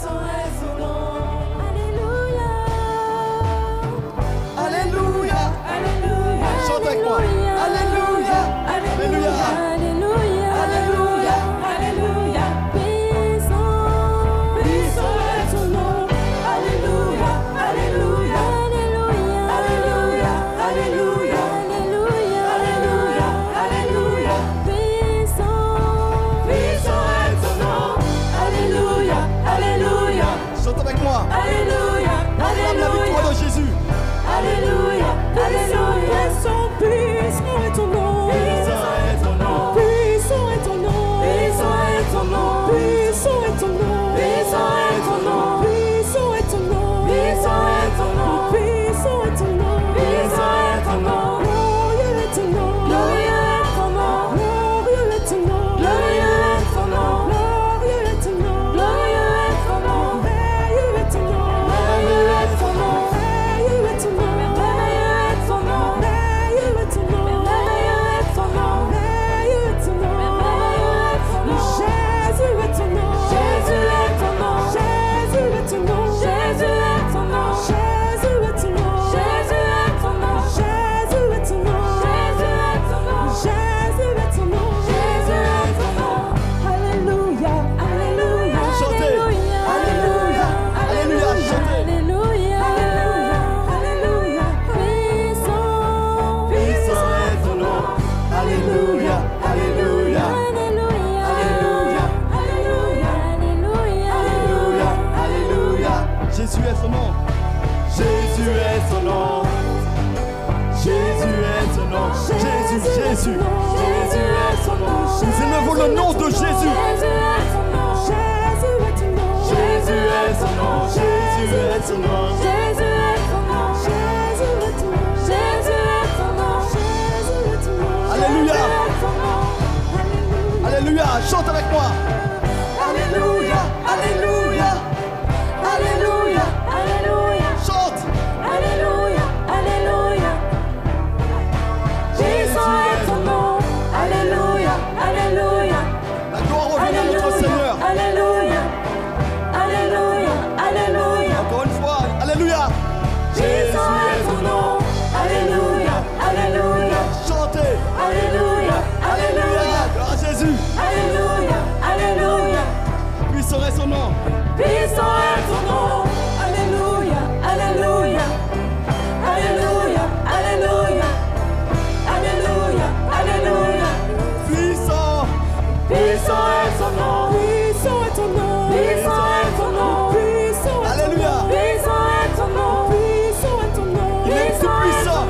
Puissant est son nom. Alléluia. Alléluia. Chante avec moi. Alléluia. Alléluia. Alléluia. Alléluia. Puissant est son nom. Alléluia. Alléluia. Alléluia. Alléluia. Alléluia. Alléluia. Puissant est son nom. Alléluia. Alléluia. Chante avec moi. Alléluia. Acclame la victoire de Jésus. Alléluia. Alléluia. Puissant est ton nom. Puissant est ton nom. Puissant est ton nom. Puissant est ton nom. Puissant est ton nom. Puissant est ton nom. Puissant est ton nom. Puissant est ton nom. Puissant est ton nom. Puissant est ton nom. Glorieux est ton nom. Glorieux est ton nom. Glorieux est ton nom. Glorieux est ton nom. Glorieux est ton nom. Glorieux est ton nom. Merveilleux est ton nom. Merveilleux est ton nom. Merveilleux est ton nom. Merveilleux est ton nom. Merveilleux est ton nom. Merveilleux est ton nom. Merveilleux est ton nom. Merveilleux est ton nom. Jésus est ton nom. Jésus est ton nom. Jésus est ton nom. Jésus est ton nom. Jésus est ton nom. Jésus est ton nom. Jésus est ton nom. Jésus est ton nom. Jésus est ton nom. Jésus est ton nom. Alléluia. Alléluia. Chantez. Alléluia. Alléluia. Chantez. Alléluia. Alléluia. Puissant. Puissant est ton nom. Alléluia. Alléluia. Alléluia. Alléluia. Alléluia. Alléluia. Jésus est son nom. Jésus est son nom. Jésus est son nom. Jésus, Jésus. Jésus est son nom. Nous élevons le nom de Jésus. Jésus est son nom. Jésus est ton nom. Jésus est son nom. Jésus est son nom. Jésus est ton nom. Jésus est ton nom. Jésus est ton nom. Jésus est ton nom. Alléluia. Jésus est ton nom. Alléluia. Chante avec moi. Alléluia. Alléluia. Alléluia. Alléluia. Chante. Alléluia. Alléluia. Puissant est ton nom. Alléluia. Alléluia. La gloire revient à notre Seigneur. Alléluia. Alléluia. Alléluia. Encore une fois. Alléluia. Puissant est ton nom. Alléluia. Alléluia. Chantez. Alléluia. Alléluia. Gloire à Jésus. Alléluia. Alléluia. Puissant est son nom. Puissant est ton nom. Alléluia. Alléluia. Alléluia. Alléluia. Alléluia. Alléluia. Puissant. Puissant est ton nom. Puissant est ton nom. Puissant est ton nom. Puissant est ton nom. Alléluia. Puissant est ton nom. Puissant est ton nom. Il est tout puissant.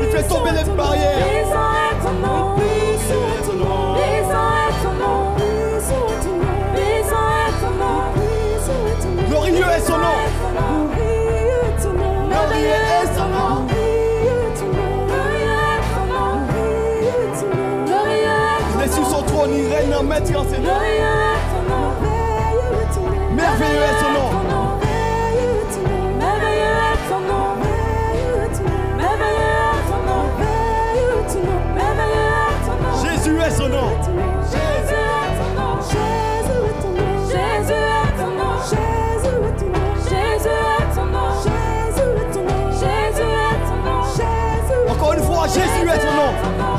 Il fait tomber les barrières. Puissant est ton nom. Puissant est ton nom. Puissant est ton nom. Puissant est ton nom. Puissant est ton nom. Puissant est ton nom. Glorieux est son nom. Glorieux est ton nom. Glorieux est son nom. Glorieux est ton nom. Glorieux est ton nom. Glorieux est ton nom. Glorieux est ton nom. Il est sur son trône, il règne en maître et en seigneur. Glorieux est ton nom. Merveilleux est ton nom. Merveilleux est son nom. Merveilleux est ton nom. Merveilleux est ton nom. Merveilleux est ton nom. Merveilleux est ton nom. Merveilleux est ton nom. Merveilleux est ton nom. Jésus est son nom. Jésus est ton nom. Jésus est ton nom. Jésus est ton nom. Jésus est ton nom. Jésus est ton nom. Jésus est ton nom. Jésus est ton nom. Jésus. Encore une fois, Jésus est son nom.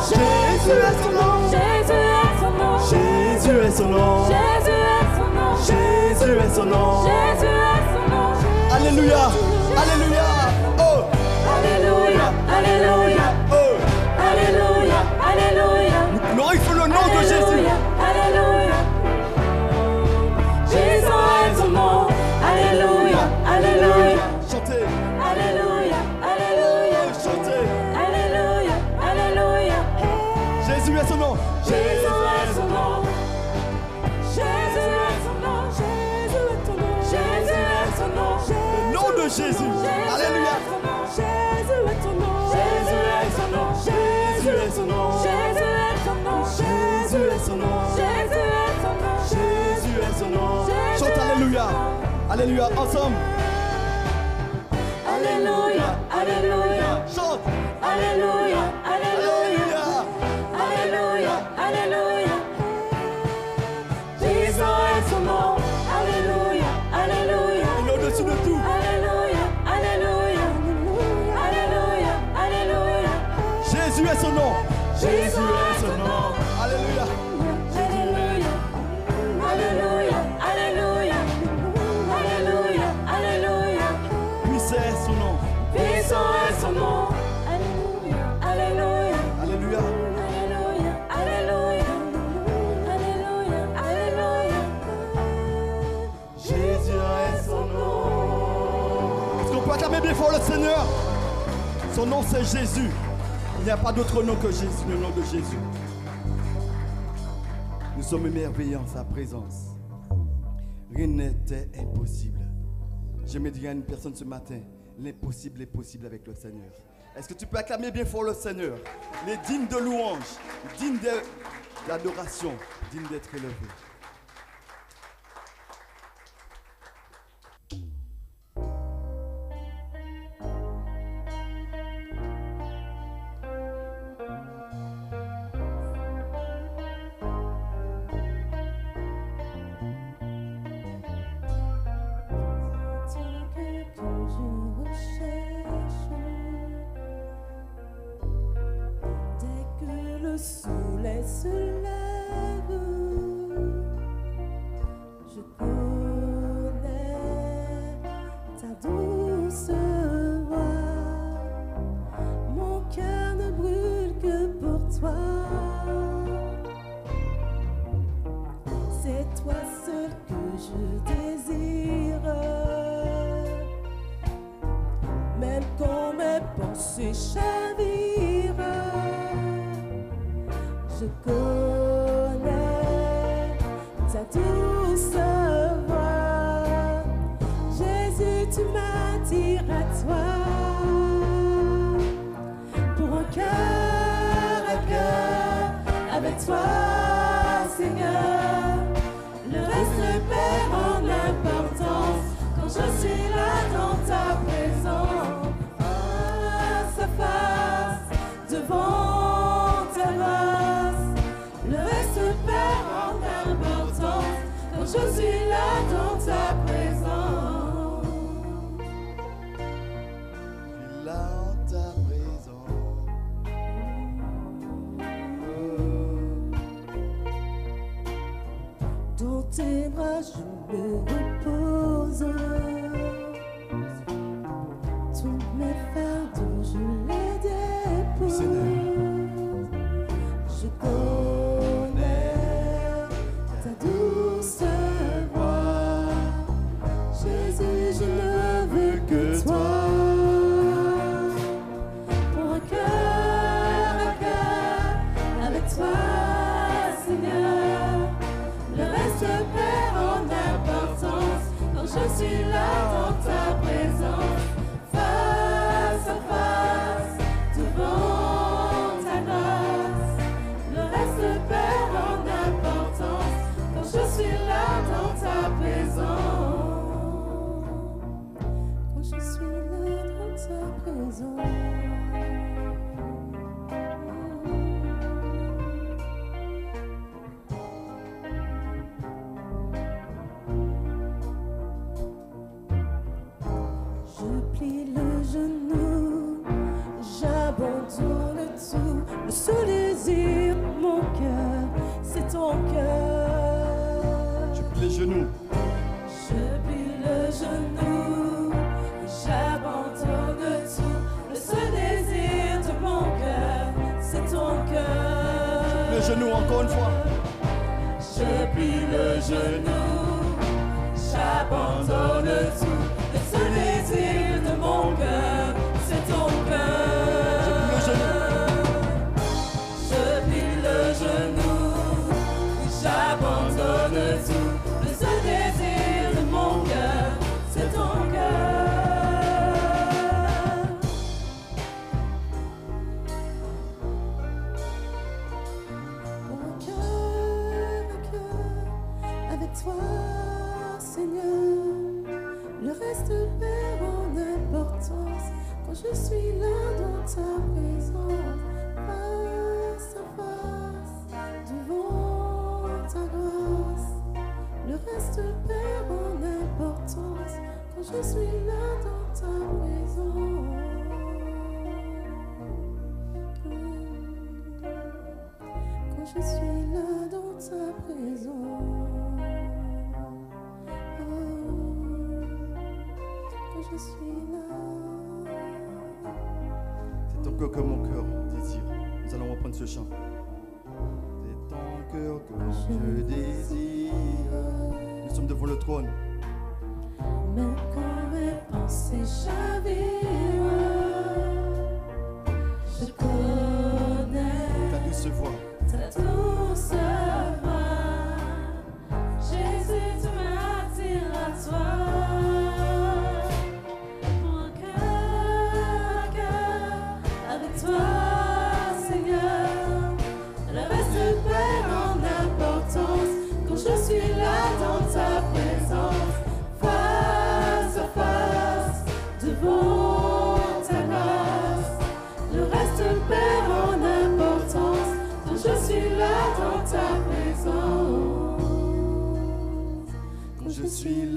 Jésus est son nom. Jésus est ton nom. Jésus est son nom. Jésus est ton nom. Jésus est son nom. Jésus est ton nom. Alléluia. Alléluia. Oh. Alléluia. Alléluia. Oh. Alléluia. Alléluia. Nous glorifions le nom de Jésus. Alléluia. Puissant est ton nom. Alléluia. Alléluia. Chantez. Alléluia. Alléluia. Chantez. Alléluia. Alléluia. Jésus est son nom. Jésus est son nom. Jésus est son nom. Jésus est ton nom. Jésus est son nom. Le nom de Jésus. Alléluia. Jésus est ton nom. Jésus est son nom. Jésus est son nom. Jésus est ton nom. Jésus est son nom. Jésus est ton nom. Jésus est son nom. Chante Alléluia. Alléluia. Ensemble. Alléluia. Alléluia. Chante. Alléluia. Alléluia. Alléluia. Alléluia. Alléluia. Puissant est son nom. Alléluia. Alléluia. bien fort le Seigneur. Son nom c'est Jésus. Il n'y a pas d'autre nom que Jésus, le nom de Jésus. Nous sommes émerveillés en sa présence. Rien n'était impossible. Je me dirais à une personne ce matin, l'impossible est possible avec le Seigneur. Est-ce que tu peux acclamer bien fort le Seigneur? Il est digne de louange, digne d'adoration, digne d'être élevé. Que mon cœur désire. Nous allons reprendre ce chant. C'est ton cœur que je désire. Nous sommes devant le trône. Mais quand mes pensées chavirent,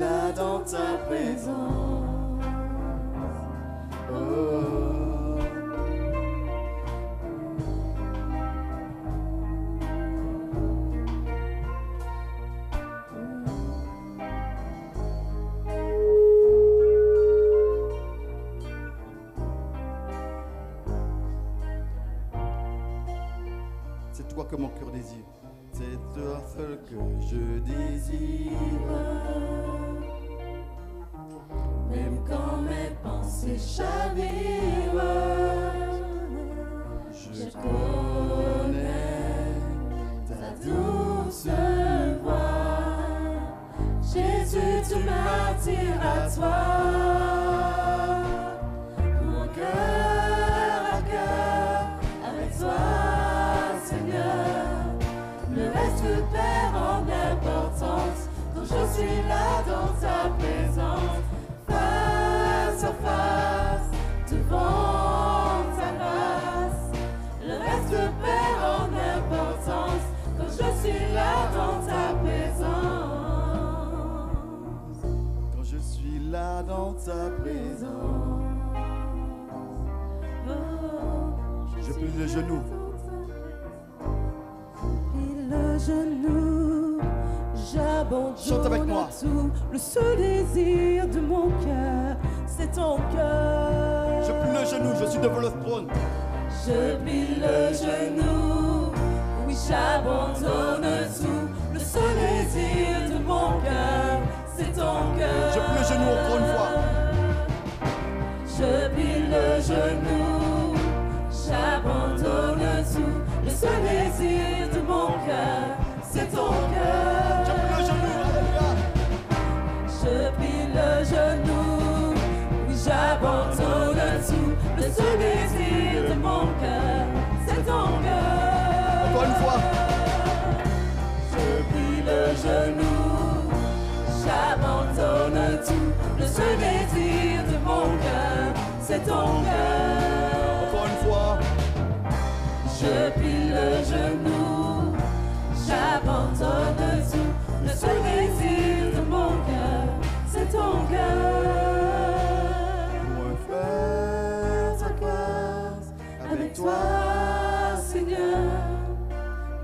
là dans ta présence. Oh. C'est toi que mon cœur désire. C'est toi seul que je désire. Même quand mes pensées chavirent, je connais ta douce voix. Jésus, tu m'attires à toi. Mon cœur à cœur avec toi, Seigneur. Le reste perd en importance quand je suis là dans ta présence. Face à face, devant ta grâce. Le reste perd en importance quand je suis là dans ta présence. Quand je suis là dans ta présence. Je plie le genou. Le genou, Chante avec moi. j'abandonne tout. Le seul désir de mon cœur, c'est ton cœur. Je plie le genou, je suis devant le trône. Je plie le genou, oui j'abandonne tout. Le seul désir de mon cœur, c'est ton cœur. Je plie le genou encore une fois. Je plie le genou, j'abandonne tout. Le seul désir de mon cœur, c'est ton cœur. Je plie le genou, alléluia. Je plie le genou, oui j'abandonne tout. Le seul désir de mon cœur, c'est ton cœur. Encore une fois. Je plie le genou, j'abandonne tout. Le seul désir de mon cœur, c'est ton cœur. Encore une fois. Je plie le genou, j'abandonne tout. Le seul désir de mon cœur, c'est ton cœur. Pour faire ta grâce Avec toi, Seigneur,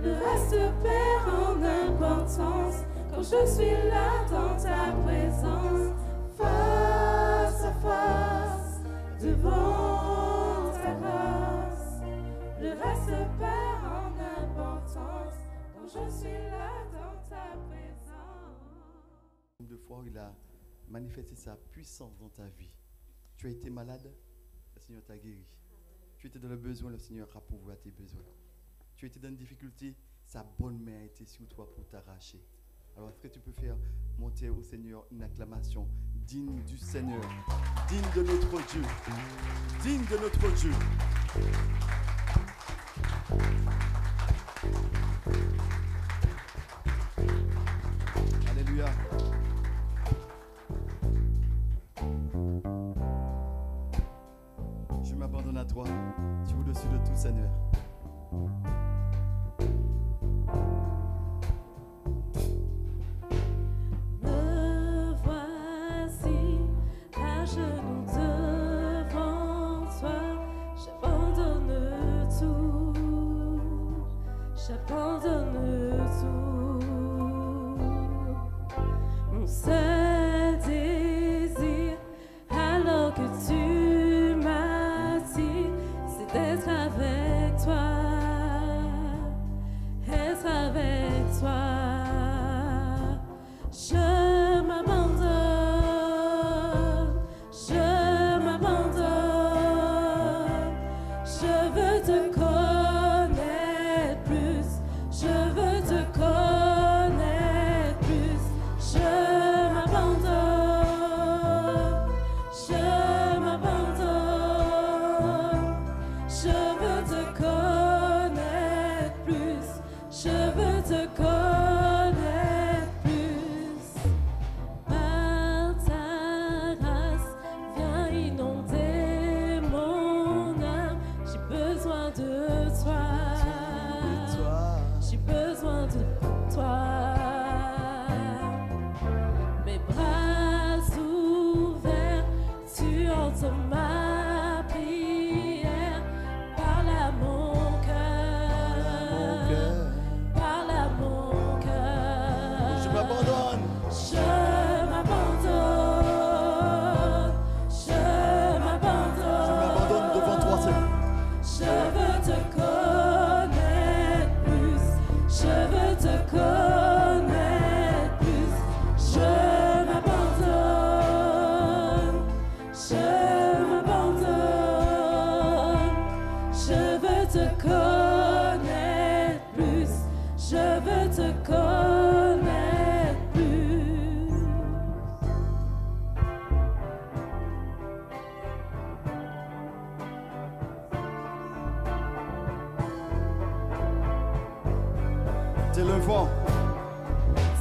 le reste perd en importance quand je suis là dans ta présence. Face à face, devant ta grâce, le reste perd en importance quand je suis là dans ta présence. de fois où il a manifesté sa puissance dans ta vie. Tu as été malade, le Seigneur t'a guéri. Tu étais dans le besoin, le Seigneur a pourvu à tes besoins. Tu étais dans une difficulté, sa bonne main a été sur toi pour t'arracher. Alors est-ce que tu peux faire monter au Seigneur une acclamation digne du Seigneur, digne de notre Dieu, digne de notre Dieu. Alléluia. Je m'abandonne à toi. Tu es au-dessus de tout, Seigneur. Me voici à genoux devant toi. J'abandonne tout. J'abandonne tout. Mon seul désir, alors que tu m'as dit, c'est d'être avec toi.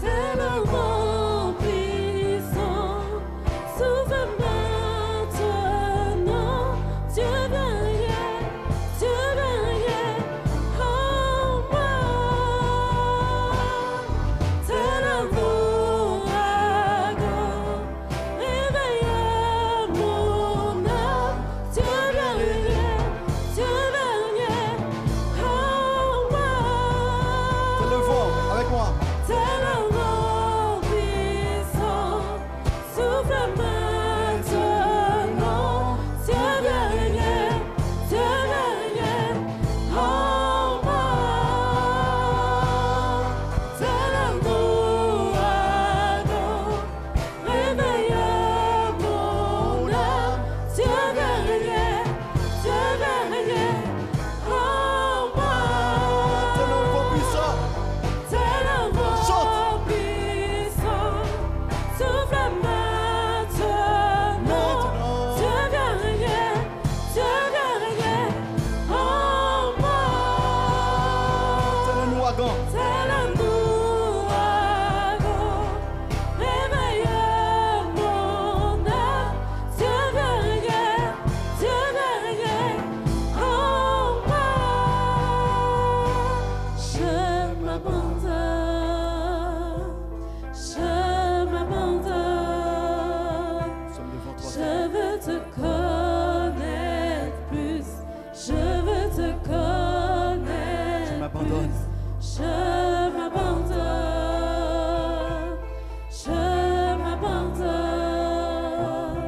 C'est le vent puissant, souffle maintenant. Dieu vient régner, Dieu vient régner en moi. C'est le ouragan, réveille mon âme. Dieu vient régner en moi. C'est le vent, avec moi. C'est le vent puissant, souffle maintenant. Dieu vient régner en moi. C'est le ouragan, réveille mon âme. Dieu vient régner en moi. C'est le vent puissant. C'est le vent Chante. puissant, souffle maintenant. Dieu vient régner en moi. C'est un ouragan. C'est le ouragan, réveille mon âme. Dieu vient régner en moi. Je m'abandonne, Nous sommes devant toi. je veux te connaître plus, je veux te connaître. Je m'abandonne. Je m'abandonne,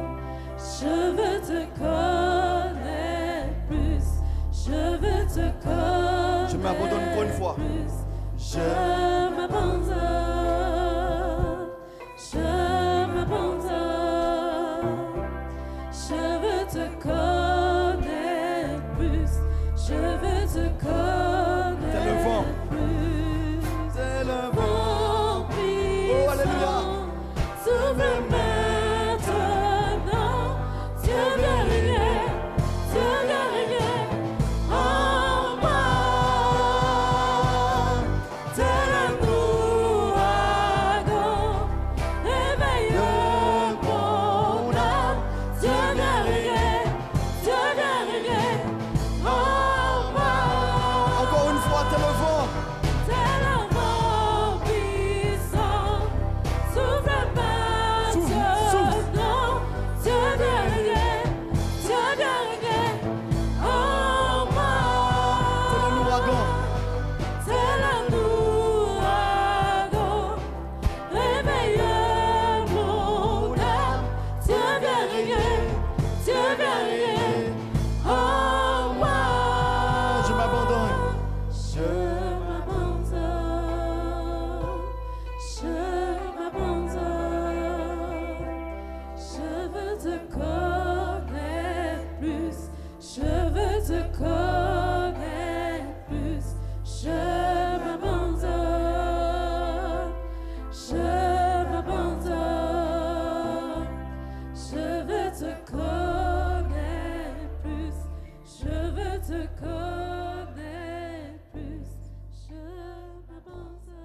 je veux te connaître plus, je veux te connaître. Je m'abandonne encore une fois. plus. Je m'abandonne, je veux te connaître plus, je veux te connaître C'est le vent. plus. C'est le vent. Vent puissant, Oh, alléluia. souffle maintenant. Dieu vient régner en moi. C'est le ouragan, réveille mon âme. Dieu vient régner en moi. Encore une fois, c'est le vent. C'est le vent puissant, souffle maintenant. Dieu vient régner en moi. C'est un ouragan. C'est le ouragan, réveille mon âme. Dieu vient régner en moi. Je m'abandonne. Je m'abandonne, je veux te connaître plus, je veux te connaître plus, je m'abandonne, je veux te connaître plus, je veux te connaître plus, je m'abandonne.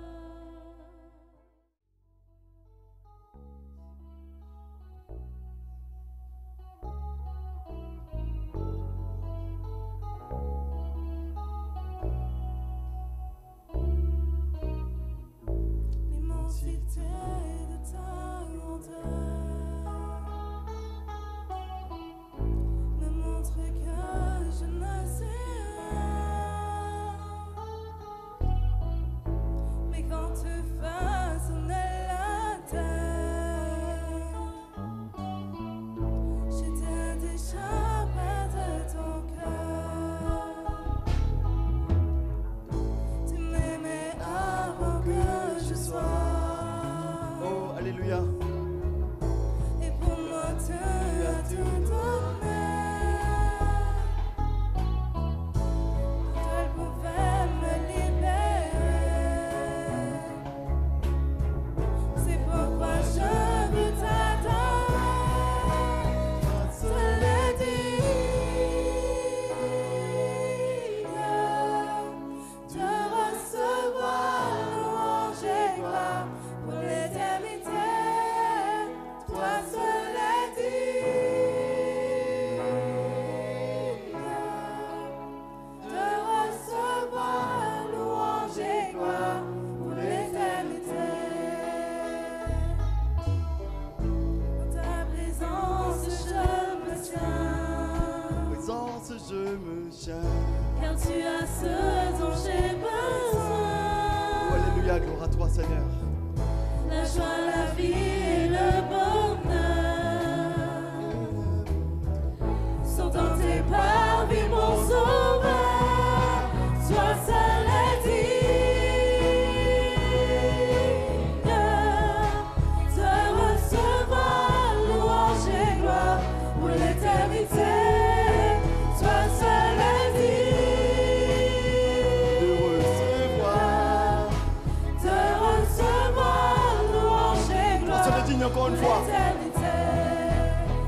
Seigneur. La joie, la vie et le bonheur sont dans tes parvis, mon sauveur. Sois seul et digne de recevoir louange et gloire pour l'éternité. Sois seul et digne de recevoir louange et gloire. Sois seul et digne encore une fois.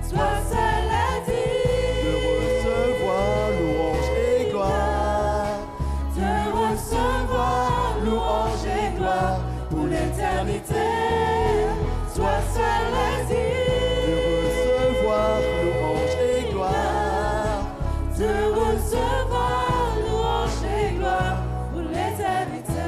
Sois seul et digne De recevoir louange et gloire. de recevoir louange et gloire pour l'éternité. Sois seul et digne De recevoir louange et gloire. de recevoir louange et gloire pour l'éternité.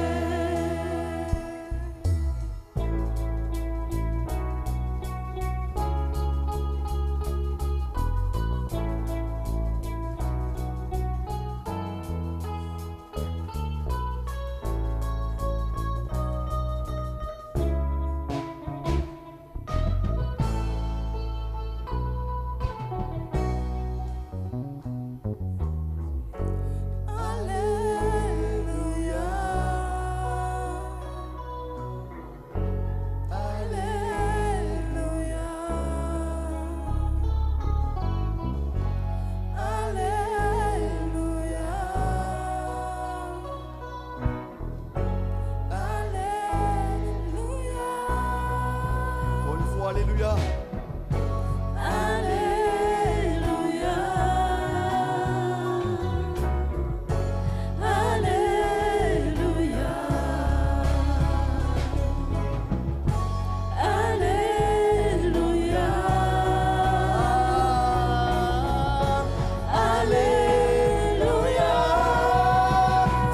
Encore une fois, alléluia.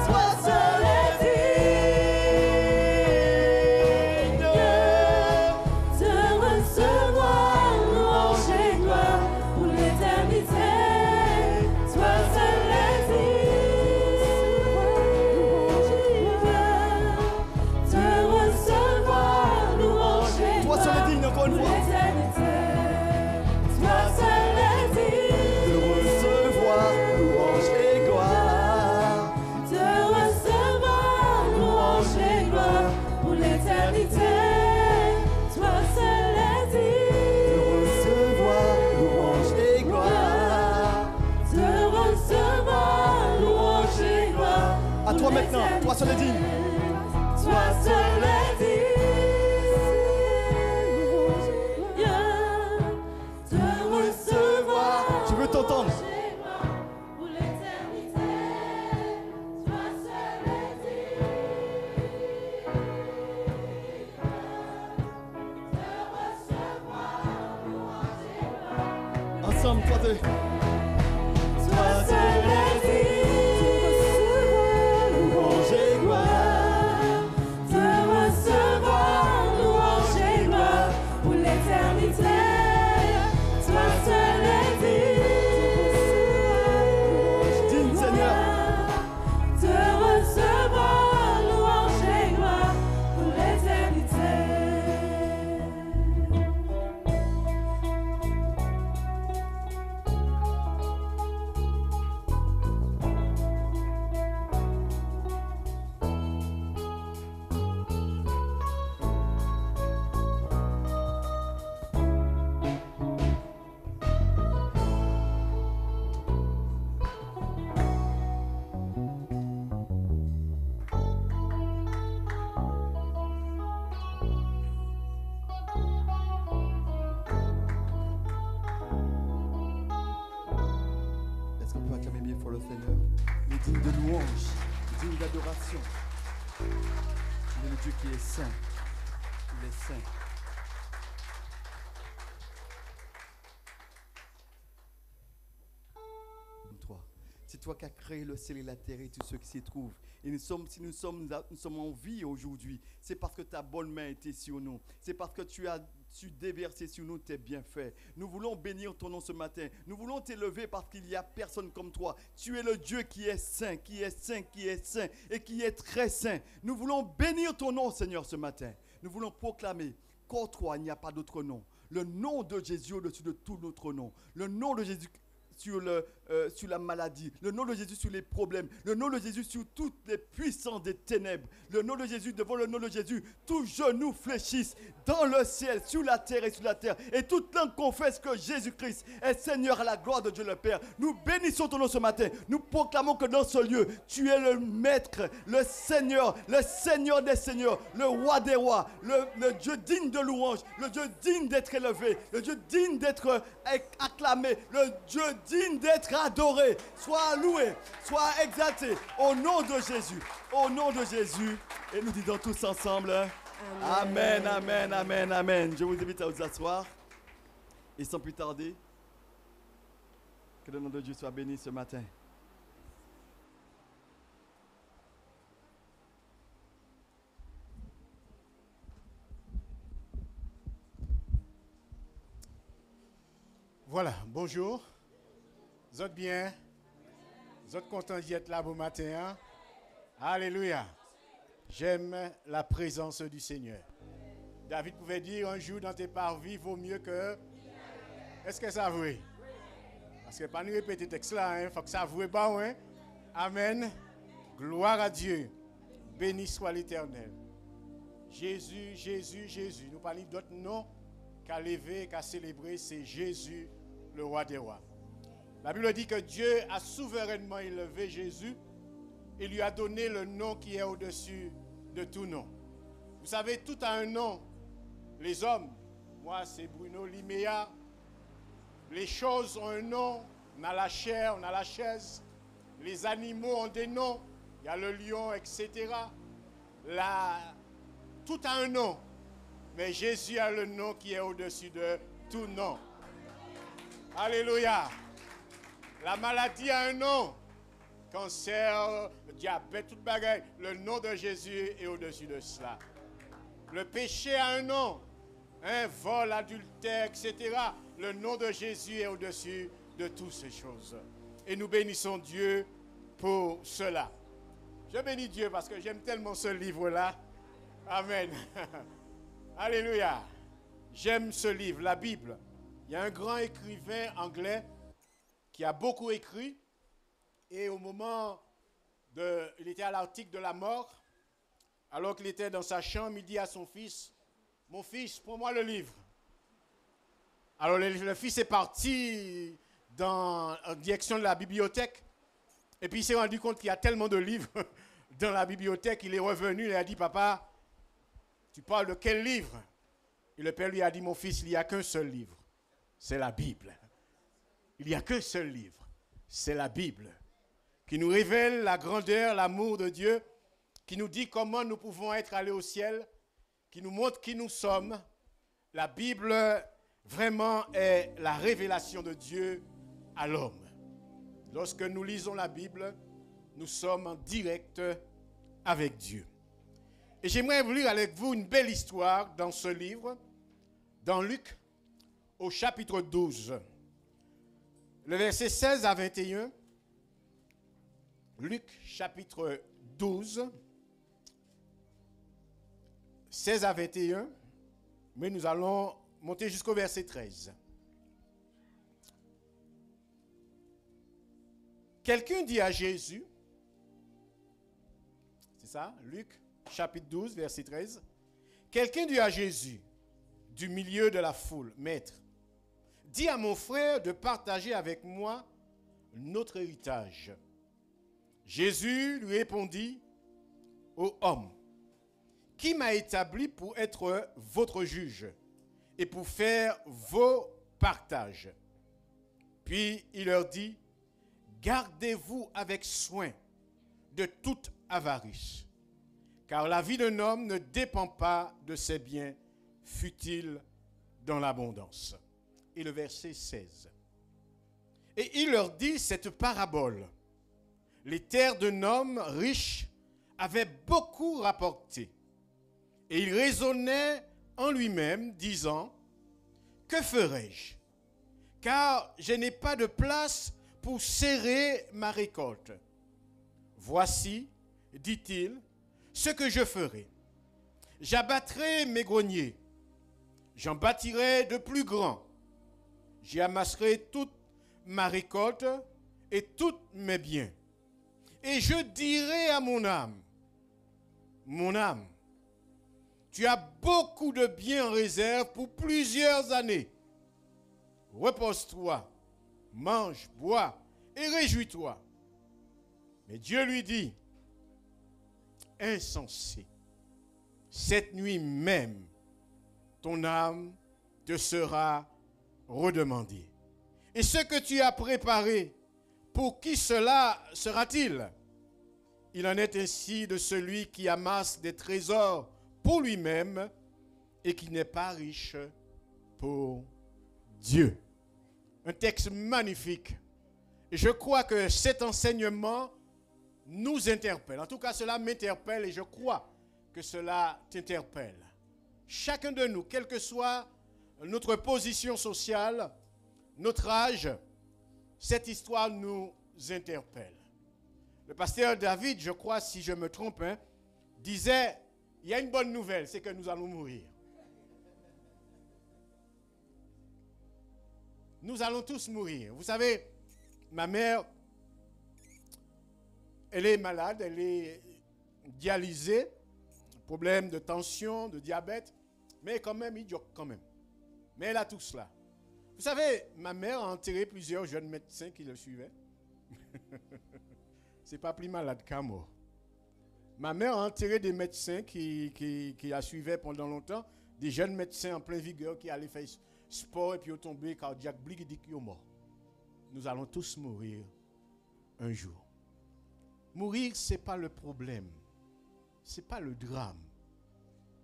Sois seul et digne de recevoir louange et gloire pour l'éternité. Sois seul et digne de recevoir louange et Toi seul et digne encore une pour fois. l'éternité. Sois seul et digne De recevoir louange et gloire. de recevoir louange et gloire pour l'éternité. Sois seul et De digne recevoir louange et gloire. de recevoir louange et gloire. À toi maintenant, toi seul et digne. Sois seul et digne de recevoir. Je veux t'entendre. louange et gloire pour l'éternité. Sois seul et digne de recevoir louange et gloire. Ensemble, toi deux. Sois seul et digne de recevoir louange et gloire, de recevoir louange et gloire pour l'éternité. Sois seul et Digne, Seigneur. de recevoir louange et gloire pour l'éternité. Est-ce qu'on peut acclamer bien fort le Seigneur? Il est digne de louange, digne d'adoration. Il est le Dieu qui est saint. Il est saint. Toi. C'est toi qui as créé le ciel et la terre et tous ceux qui s'y trouvent. Et si nous sommes en vie aujourd'hui, c'est parce que ta bonne main était sur nous. C'est parce que tu su déverser sur nous tes bienfaits. Nous voulons bénir ton nom ce matin. Nous voulons t'élever parce qu'il n'y a personne comme toi. Tu es le Dieu qui est saint, qui est saint, qui est saint et qui est très saint. Nous voulons bénir ton nom, Seigneur, ce matin. Nous voulons proclamer qu'en toi, il n'y a pas d'autre nom. Le nom de Jésus au-dessus de tout notre nom. Le nom de Jésus sur la maladie. Le nom de Jésus sur les problèmes. Le nom de Jésus sur toutes les puissances des ténèbres. Le nom de Jésus, devant le nom de Jésus, tous genoux fléchissent dans le ciel, sur la terre et sur la terre. Et toute langue confesse que Jésus-Christ est Seigneur à la gloire de Dieu le Père. Nous bénissons ton nom ce matin. Nous proclamons que dans ce lieu, tu es le Maître, le Seigneur des Seigneurs, le Roi des Rois, le Dieu digne de louange, le Dieu digne d'être élevé, le Dieu digne d'être acclamé, le Dieu digne d'être adoré. Sois loué, sois exalté au nom de Jésus. Au nom de Jésus. Et nous disons tous ensemble, Amen, amen, amen, amen. Je vous invite à vous asseoir. Et sans plus tarder, que le nom de Dieu soit béni ce matin. Voilà, bonjour. Vous êtes bien? Vous êtes contents d'y être là bon matin? Hein? Alléluia. J'aime la présence du Seigneur. David pouvait dire un jour dans tes parvis vaut mieux que... Est-ce que ça vaut? Parce que pas nous répéter texte là, il faut que ça vaut pas, hein? Amen. Gloire à Dieu. Béni soit l'Éternel. Jésus, Jésus, Jésus. Nous parlons d'autres noms qu'à lever, qu'à célébrer, c'est Jésus, le roi des rois. La Bible dit que Dieu a souverainement élevé Jésus et lui a donné le nom qui est au-dessus de tout nom. Vous savez, tout a un nom. Les hommes, moi c'est Bruno Liméa. Les choses ont un nom. On a la chair, on a la chaise. Les animaux ont des noms. Il y a le lion, etc. Tout a un nom. Mais Jésus a le nom qui est au-dessus de tout nom. Alléluia. La maladie a un nom. Cancer, diabète, toute bagaille. Le nom de Jésus est au-dessus de cela. Le péché a un nom. Vol, adultère, etc. Le nom de Jésus est au-dessus de toutes ces choses. Et nous bénissons Dieu pour cela. Je bénis Dieu parce que j'aime tellement ce livre-là. Amen. Alléluia. J'aime ce livre, la Bible. Il y a un grand écrivain anglais qui a beaucoup écrit. Et au moment il était à l'article de la mort, alors qu'il était dans sa chambre, il dit à son fils, « Mon fils, prends-moi le livre. » Alors le fils est parti en direction de la bibliothèque. Et puis il s'est rendu compte qu'il y a tellement de livres dans la bibliothèque. Il est revenu et a dit, « Papa, tu parles de quel livre ?» Et le père lui a dit, « Mon fils, il n'y a qu'un seul livre. C'est la Bible. Il n'y a qu'un seul livre. C'est la Bible. » Qui nous révèle la grandeur, l'amour de Dieu, qui nous dit comment nous pouvons être allés au ciel, qui nous montre qui nous sommes. La Bible, vraiment, est la révélation de Dieu à l'homme. Lorsque nous lisons la Bible, nous sommes en direct avec Dieu. Et j'aimerais vous lire avec vous une belle histoire dans ce livre, dans Luc, au chapitre 12, le verset 16 à 21. Luc, chapitre 12, 16 à 21, mais nous allons monter jusqu'au verset 13. Quelqu'un dit à Jésus, c'est ça, Luc, chapitre 12, verset 13, quelqu'un dit à Jésus, du milieu de la foule, « Maître, dis à mon frère de partager avec moi notre héritage. » Jésus lui répondit, « Ô homme, qui m'a établi pour être votre juge et pour faire vos partages? » Puis il leur dit, « Gardez-vous avec soin de toute avarice, car la vie d'un homme ne dépend pas de ses biens, fût-il dans l'abondance. » Et le verset 16. Et il leur dit cette parabole. Les terres d'un homme riche avaient beaucoup rapporté. Et il raisonnait en lui-même, disant, que ferai-je? Car je n'ai pas de place pour serrer ma récolte. Voici, dit-il, ce que je ferai. J'abattrai mes greniers, j'en bâtirai de plus grands. J'y amasserai toute ma récolte et tous mes biens. Et je dirai à mon âme, tu as beaucoup de biens en réserve pour plusieurs années. Repose-toi, mange, bois et réjouis-toi. Mais Dieu lui dit, insensé, cette nuit même, ton âme te sera redemandée. Et ce que tu as préparé, pour qui cela sera-t-il? Il en est ainsi de celui qui amasse des trésors pour lui-même et qui n'est pas riche pour Dieu. Un texte magnifique. Et je crois que cet enseignement nous interpelle. En tout cas, cela m'interpelle et je crois que cela t'interpelle. Chacun de nous, quelle que soit notre position sociale, notre âge, cette histoire nous interpelle. Le pasteur David, je crois, si je me trompe, disait, il y a une bonne nouvelle, c'est que nous allons mourir. Nous allons tous mourir. Vous savez, ma mère, elle est malade, elle est dialysée, problème de tension, de diabète, mais quand même, il dure quand même. Mais elle a tout cela. Vous savez, ma mère a enterré plusieurs jeunes médecins qui le suivaient. C'est pas plus malade qu'à moi. Ma mère a enterré des médecins qui la suivaient pendant longtemps, des jeunes médecins en pleine vigueur qui allaient faire sport et puis ont tombé cardiaque, blic et dit qu'ils sont morts. Nous allons tous mourir un jour. Mourir, ce n'est pas le problème. Ce n'est pas le drame.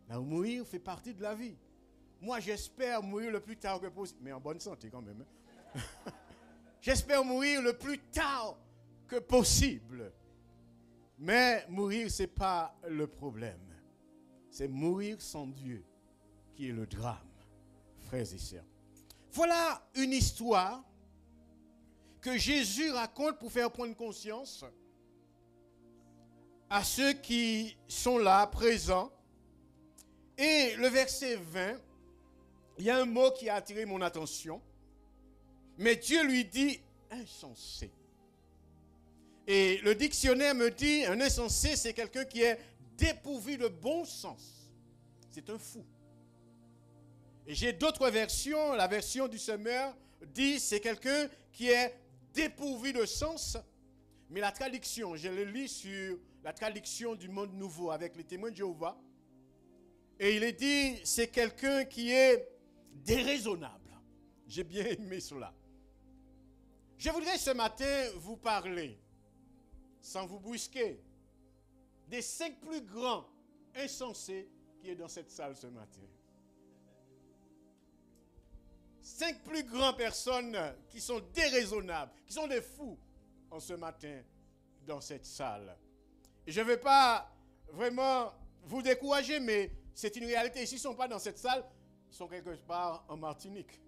Là, mourir fait partie de la vie. Moi, j'espère mourir le plus tard que possible. Mais en bonne santé quand même. J'espère mourir le plus tard que possible. Mais mourir, ce n'est pas le problème. C'est mourir sans Dieu qui est le drame, frères et sœurs. Voilà une histoire que Jésus raconte pour faire prendre conscience à ceux qui sont là, présents. Et le verset 20, il y a un mot qui a attiré mon attention. Mais Dieu lui dit insensé. Et le dictionnaire me dit, un insensé, c'est quelqu'un qui est dépourvu de bon sens. C'est un fou. Et j'ai d'autres versions. La version du Semeur dit, c'est quelqu'un qui est dépourvu de sens. Mais la traduction, je le lis sur la traduction du Monde Nouveau avec les témoins de Jéhovah. Et il est dit, c'est quelqu'un qui est déraisonnable. J'ai bien aimé cela. Je voudrais ce matin vous parler, sans vous brusquer, des 5 plus grands insensés qui est dans cette salle ce matin. 5 plus grandes personnes qui sont déraisonnables, qui sont des fous en ce matin dans cette salle. Et je ne veux pas vraiment vous décourager, mais c'est une réalité. S'ils ne sont pas dans cette salle, ils sont quelque part en Martinique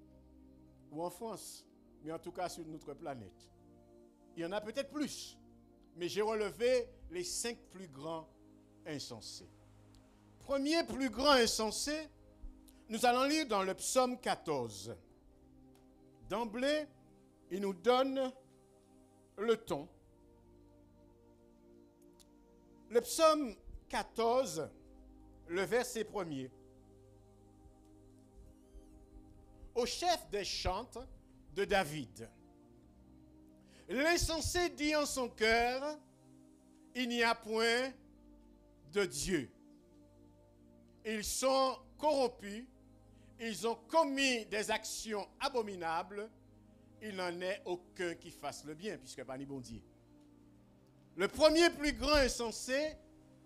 ou en France, mais en tout cas sur notre planète. Il y en a peut-être plus, mais j'ai relevé les 5 plus grands insensés. Premier plus grand insensé, nous allons lire dans le psaume 14. D'emblée, il nous donne le ton. Le psaume 14, le verset 1er. Au chef des chantes de David. L'insensé dit en son cœur, il n'y a point de Dieu. Ils sont corrompus, ils ont commis des actions abominables, il n'en est aucun qui fasse le bien, puisque pas ni bon Dieu. Le premier plus grand insensé,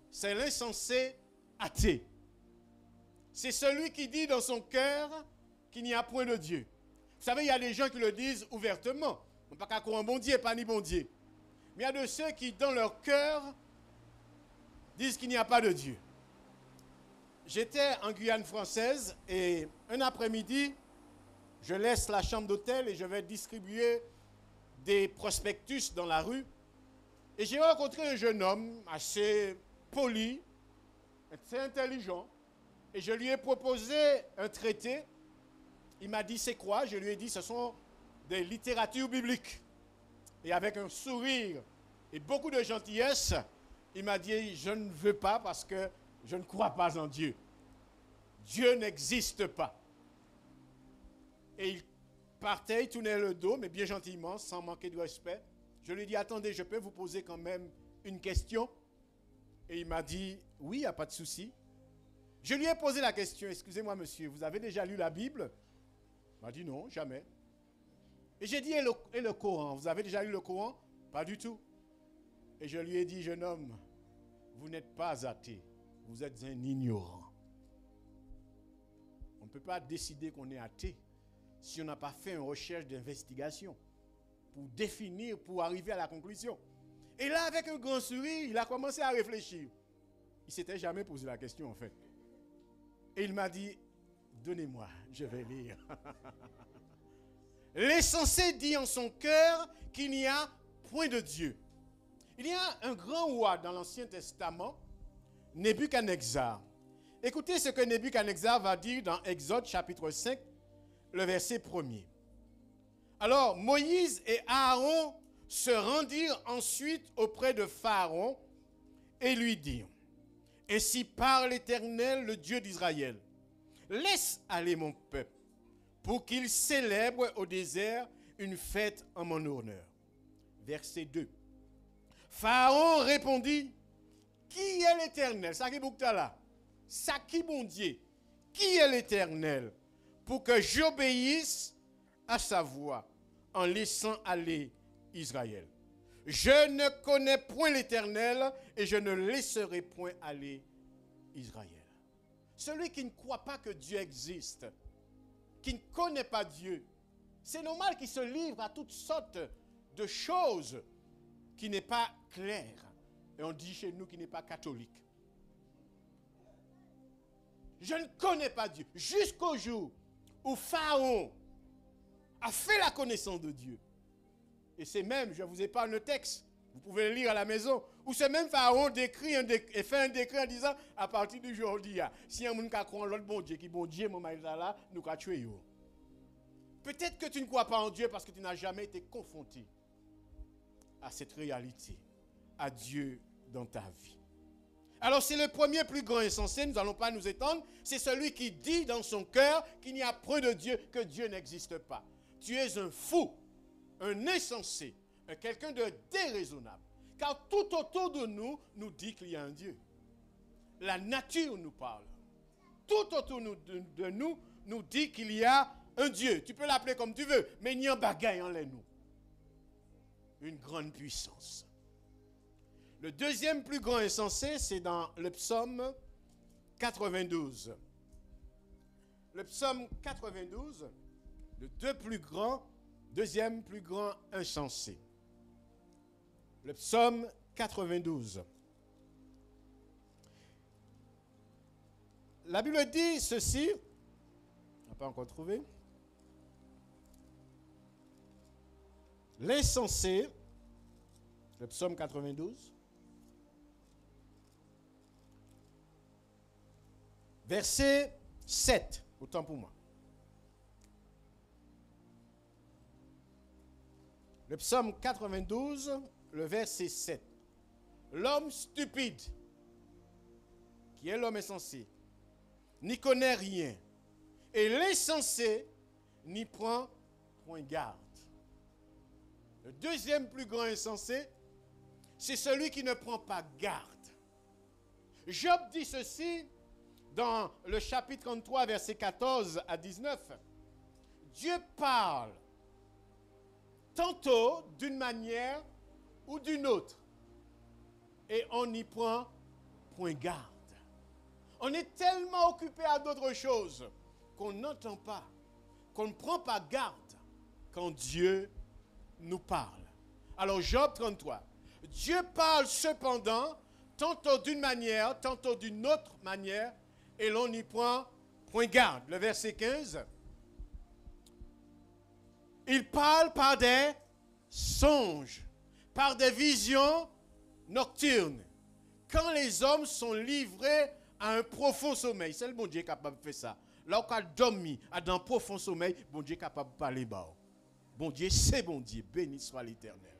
c'est l'insensé athée. C'est celui qui dit dans son cœur qu'il n'y a point de Dieu. Vous savez, il y a des gens qui le disent ouvertement. On ne peut pas croire en bon Dieu, pas ni bon Dieu. Mais il y a de ceux qui, dans leur cœur, disent qu'il n'y a pas de Dieu. J'étais en Guyane française et un après-midi, je laisse la chambre d'hôtel et je vais distribuer des prospectus dans la rue. Et j'ai rencontré un jeune homme assez poli, assez intelligent. Et je lui ai proposé un traité. Il m'a dit, c'est quoi? Je lui ai dit, ce sont des littératures bibliques. Et avec un sourire et beaucoup de gentillesse, il m'a dit, je ne veux pas parce que je ne crois pas en Dieu. Dieu n'existe pas. Et il partait, il tournait le dos, mais bien gentiment, sans manquer de respect. Je lui ai dit, attendez, je peux vous poser quand même une question? Et il m'a dit, oui, il n'y a pas de souci. Je lui ai posé la question, excusez-moi monsieur, vous avez déjà lu la Bible? Il m'a dit non, jamais. Et j'ai dit, et le Coran, vous avez déjà lu le Coran? Pas du tout. Et je lui ai dit, jeune homme, vous n'êtes pas athée, vous êtes un ignorant. On ne peut pas décider qu'on est athée si on n'a pas fait une recherche d'investigation pour définir, pour arriver à la conclusion. Et là, avec un grand sourire, il a commencé à réfléchir. Il ne s'était jamais posé la question, en fait. Et il m'a dit, donnez-moi, je vais lire. L'insensé dit en son cœur qu'il n'y a point de Dieu. Il y a un grand roi dans l'Ancien Testament, Nebuchadnezzar. Écoutez ce que Nebuchadnezzar va dire dans Exode chapitre 5, le verset 1er. Alors Moïse et Aaron se rendirent ensuite auprès de Pharaon et lui dirent, « Ainsi parle l'Éternel, le Dieu d'Israël. Laisse aller mon peuple pour qu'il célèbre au désert une fête en mon honneur. » Verset 2. Pharaon répondit, « Qui est l'Éternel? » Ça qui est là. Ça qui bon Dieu? Qui est l'Éternel pour que j'obéisse à sa voix en laissant aller Israël? Je ne connais point l'Éternel et je ne laisserai point aller Israël. Celui qui ne croit pas que Dieu existe, qui ne connaît pas Dieu, c'est normal qu'il se livre à toutes sortes de choses qui n'est pas claires. Et on dit chez nous qu'il n'est pas catholique. Je ne connais pas Dieu. Jusqu'au jour où Pharaon a fait la connaissance de Dieu. Et c'est même, je vous épargne le texte, vous pouvez le lire à la maison, où ce même Pharaon décrit et fait un décret en disant, à partir d'aujourd'hui, si un monde qui croit en l'autre bon Dieu, qui bon Dieu, mon mari là, nous allons tuer. Peut-être que tu ne crois pas en Dieu parce que tu n'as jamais été confronté à cette réalité, à Dieu dans ta vie. Alors c'est le premier plus grand insensé, nous n'allons pas nous étendre, c'est celui qui dit dans son cœur qu'il n'y a point de Dieu, que Dieu n'existe pas. Tu es un fou, un insensé, quelqu'un de déraisonnable. Car tout autour de nous, nous dit qu'il y a un Dieu. La nature nous parle. Tout autour de nous, nous dit qu'il y a un Dieu. Tu peux l'appeler comme tu veux, mais il y a un bagaille en nous. Une grande puissance. Le deuxième plus grand insensé, c'est dans le psaume 92. Le psaume 92, le deuxième plus grand insensé. Le psaume 92. La Bible dit ceci, on n'a pas encore trouvé. L'insensé, le psaume 92, verset 7, autant pour moi. Le psaume 92, le verset 7. L'homme stupide, qui est l'homme insensé, n'y connaît rien, et l'insensé n'y prend point garde. Le deuxième plus grand insensé, c'est celui qui ne prend pas garde. Job dit ceci dans le chapitre 33, versets 14 à 19. Dieu parle tantôt d'une manière ou d'une autre, et on n'y prend point garde. On est tellement occupé à d'autres choses qu'on n'entend pas, qu'on ne prend pas garde quand Dieu nous parle. Alors Job 33, Dieu parle cependant tantôt d'une manière, tantôt d'une autre manière, et l'on n'y prend point garde. Le verset 15, Il parle par des songes, par des visions nocturnes. Quand les hommes sont livrés à un profond sommeil, c'est le bon Dieu capable de faire ça. Là où on a dormi, dans un profond sommeil, bon Dieu est capable de parler bas. Bon Dieu, c'est bon Dieu, béni soit l'Éternel.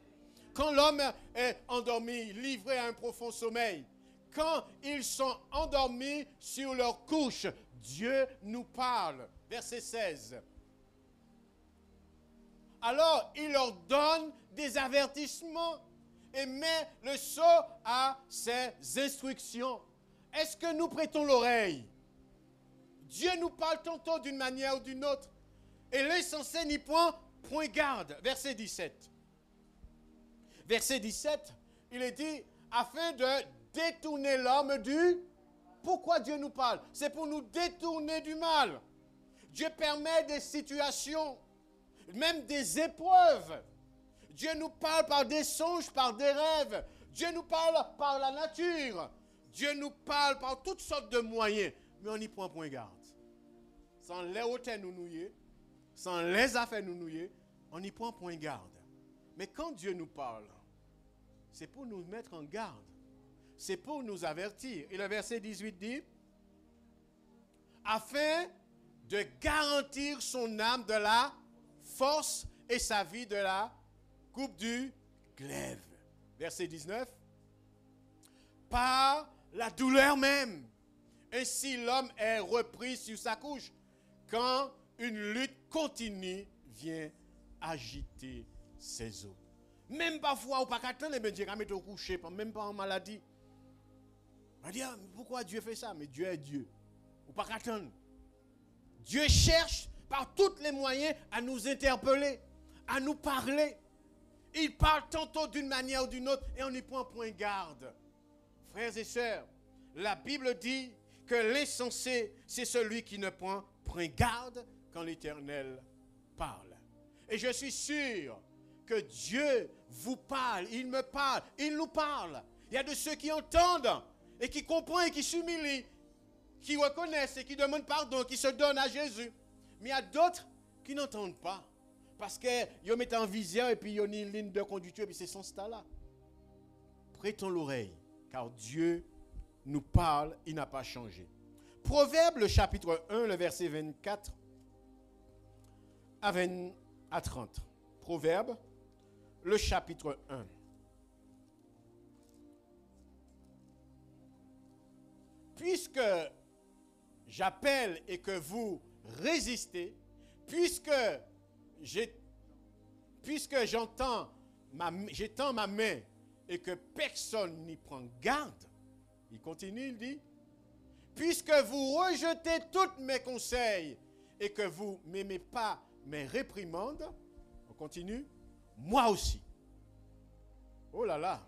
Quand l'homme est endormi, livré à un profond sommeil, quand ils sont endormis sur leur couche, Dieu nous parle. Verset 16. Alors, il leur donne des avertissements et met le sceau à ses instructions. Est-ce que nous prêtons l'oreille? Dieu nous parle tantôt d'une manière ou d'une autre. Et l'insensé n'y point garde. Verset 17. Verset 17, il est dit, afin de détourner l'homme du... Pourquoi Dieu nous parle? C'est pour nous détourner du mal. Dieu permet des situations, même des épreuves. Dieu nous parle par des songes, par des rêves. Dieu nous parle par la nature. Dieu nous parle par toutes sortes de moyens. Mais on n'y prend point garde. Sans les hôtels nous nouiller, sans les affaires nous nouiller, on n'y prend point garde. Mais quand Dieu nous parle, c'est pour nous mettre en garde. C'est pour nous avertir. Et le verset 18 dit, afin de garantir son âme de la force et sa vie de la coupe du glaive. Verset 19, par la douleur même, ainsi l'homme est repris sur sa couche, quand une lutte continue vient agiter ses os. Même parfois, on ne peut pas attendre, mais Dieu va mettre au coucher, même pas en maladie. On va dire, pourquoi Dieu fait ça? Mais Dieu est Dieu. On ne peut pas attendre. Dieu cherche par tous les moyens à nous interpeller, à nous parler. Il parle tantôt d'une manière ou d'une autre et on n'y prend point garde. Frères et sœurs, la Bible dit que l'insensé, c'est celui qui ne prend point garde quand l'Éternel parle. Et je suis sûr que Dieu vous parle, il me parle, il nous parle. Il y a de ceux qui entendent et qui comprennent et qui s'humilient, qui reconnaissent et qui demandent pardon, qui se donnent à Jésus. Mais il y a d'autres qui n'entendent pas. Parce qu'ils mettent en visière et puis ils ont une ligne de conduite et puis c'est son stade-là. Prêtons l'oreille, car Dieu nous parle, il n'a pas changé. Proverbe, le chapitre 1, le verset 24 à 30. Proverbe, le chapitre 1. Puisque j'appelle et que vous résistez, puisque j'étends ma main et que personne n'y prend garde, il continue, il dit, puisque vous rejetez tous mes conseils et que vous n'aimez pas mes réprimandes, on continue, moi aussi. Oh là là,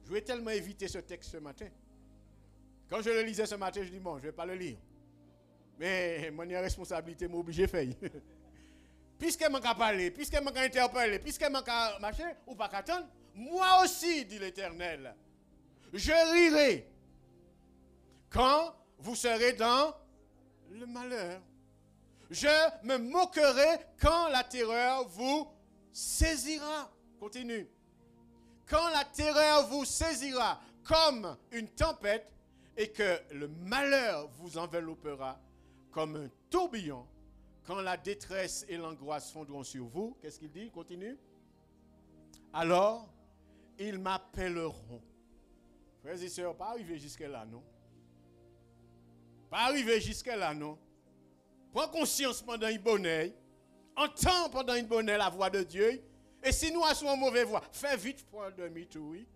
je voulais tellement éviter ce texte ce matin. Quand je le lisais ce matin, je dis, bon, je ne vais pas le lire. Mais mon responsabilité m'a obligé de faire. Puisque je m'en parler, puisque je m'en interpeller, puisque je m'en marcher, ou pas qu'attendre, moi aussi, dit l'Éternel, je rirai quand vous serez dans le malheur. Je me moquerai quand la terreur vous saisira. Continue. Quand la terreur vous saisira comme une tempête et que le malheur vous enveloppera comme un tourbillon, quand la détresse et l'angoisse fondront sur vous, qu'est-ce qu'il dit? Continue. Alors, ils m'appelleront. Frères et sœurs, pas arriver jusque-là, non? Pas arriver jusque-là, non? Prends conscience pendant une bonne heure. Entends pendant une bonne heure la voix de Dieu. Et si nous avons une mauvaise voix, fais vite pour demi-tour, oui.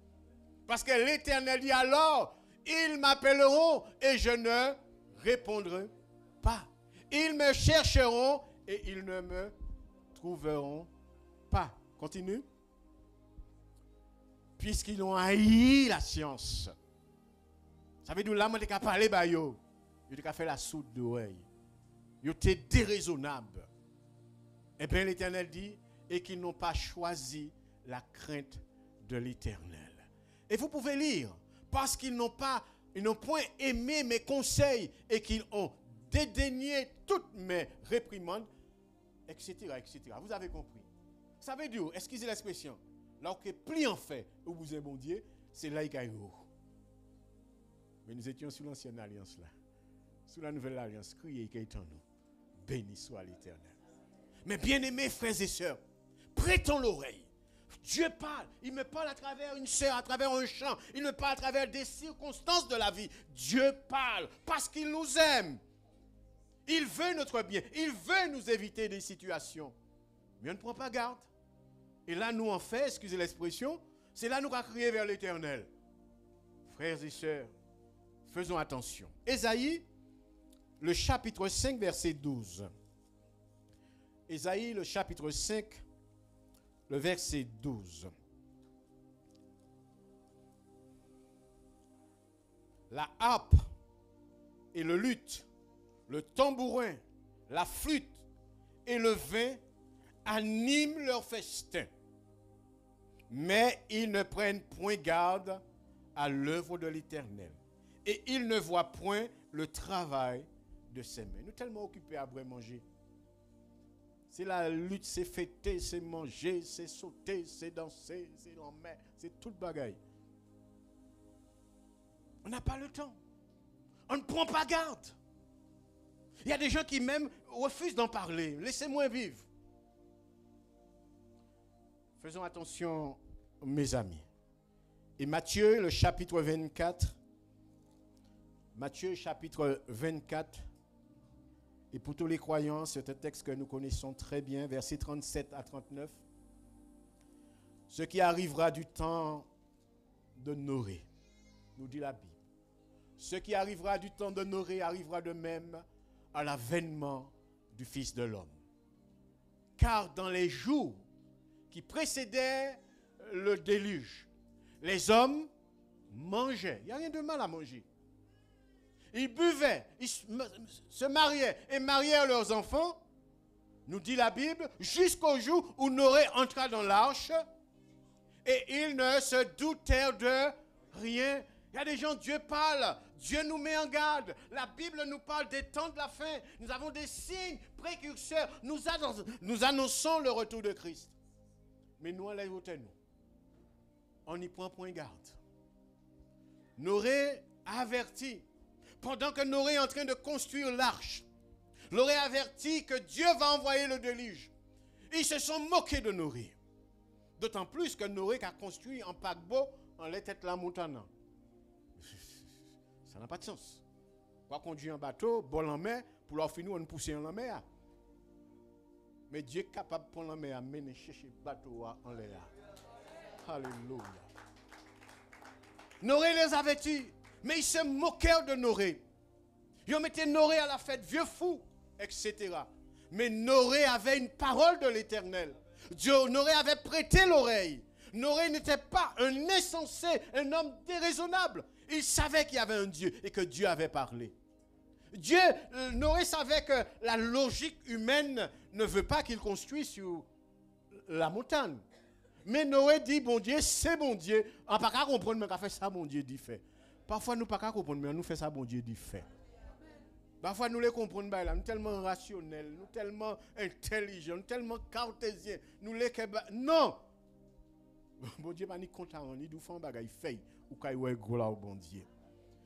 Parce que l'Éternel dit alors, ils m'appelleront et je ne répondrai pas. Ils me chercheront et ils ne me trouveront pas. Continue. Puisqu'ils ont haï la science. Ça veut dire là, je n'ai parlé de yo. Je n'ai fait la soude d'oreille. Ils étaient déraisonnables. Et bien l'Éternel dit, et qu'ils n'ont pas choisi la crainte de l'Éternel. Et vous pouvez lire, parce qu'ils n'ont point aimé mes conseils et qu'ils ont dédaigné toutes mes réprimandes, etc., etc. Vous avez compris. Ça veut dire, excusez l'expression, là où pli en fait, où vous êtes bon Dieu, c'est là qu'il y a eu. Mais nous étions sous l'ancienne alliance là. Sous la nouvelle alliance, criez qu'il est en nous. Béni soit l'Éternel. Mais bien aimés frères et sœurs, prêtons l'oreille. Dieu parle. Il me parle à travers une sœur, à travers un chant. Il me parle à travers des circonstances de la vie. Dieu parle parce qu'il nous aime. Il veut notre bien. Il veut nous éviter des situations. Mais on ne prend pas garde. Et là, nous en fait, excusez l'expression, c'est là nous allons crier vers l'Éternel. Frères et sœurs, faisons attention. Ésaïe, le chapitre 5, verset 12. Ésaïe, le chapitre 5, le verset 12. La harpe et le luth, le tambourin, la flûte et le vin animent leur festin. Mais ils ne prennent point garde à l'œuvre de l'Éternel. Et ils ne voient point le travail de ses mains. Nous sommes tellement occupés à boire manger. C'est la lutte, c'est fêter, c'est manger, c'est sauter, c'est danser, c'est l'emmener, c'est tout le bagaille. On n'a pas le temps. On ne prend pas garde. Il y a des gens qui même refusent d'en parler. Laissez-moi vivre. Faisons attention, mes amis. Et Matthieu, le chapitre 24. Matthieu, chapitre 24. Et pour tous les croyants, c'est un texte que nous connaissons très bien, versets 37 à 39. Ce qui arrivera du temps de Noé, nous dit la Bible. Ce qui arrivera du temps de Noé arrivera de même à l'avènement du Fils de l'homme. Car dans les jours qui précédaient le déluge, les hommes mangeaient. Il n'y a rien de mal à manger. Ils buvaient, ils se mariaient et marièrent leurs enfants, nous dit la Bible, jusqu'au jour où Noé entra dans l'arche et ils ne se doutèrent de rien. Il y a des gens, Dieu parle, Dieu nous met en garde. La Bible nous parle des temps de la fin. Nous avons des signes précurseurs. Nous annonçons le retour de Christ. Mais nous, enlèvons nous. On n'y prend point garde. Noé a averti. Pendant que Noé est en train de construire l'arche, Noé a averti que Dieu va envoyer le déluge. Ils se sont moqués de Noé. D'autant plus que Noé a construit un paquebot en les têtes la montagne. Ça n'a pas de sens. On va conduire un bateau, bol en mer, pour leur finir, on pousser en mer. Mais Dieu est capable de prendre la mer, mener chercher le bateau en l'air. Alléluia. Noé les avertit. Mais ils se moquèrent de Noé. Ils ont mis Noé à la fête, vieux fou, etc. Mais Noé avait une parole de l'Éternel. Noé avait prêté l'oreille. Noé n'était pas un insensé, un homme déraisonnable. Il savait qu'il y avait un Dieu et que Dieu avait parlé. Noé savait que la logique humaine ne veut pas qu'il construise sur la montagne. Mais Noé dit, bon Dieu, c'est bon Dieu. On ne peut pas comprendre, mais qu'a fait ça, bon Dieu dit fait. Parfois, nous ne pouvons pas comprendre, mais on nous fait ça, bon Dieu dit fait. Parfois, nous les comprenons, nous sommes tellement rationnels, nous sommes tellement intelligents, nous sommes tellement cartésiens. Nous les non! Bon Dieu, pas ni content, ni d'où font bagaille fait, ou qu'il y ait gros là au bon Dieu.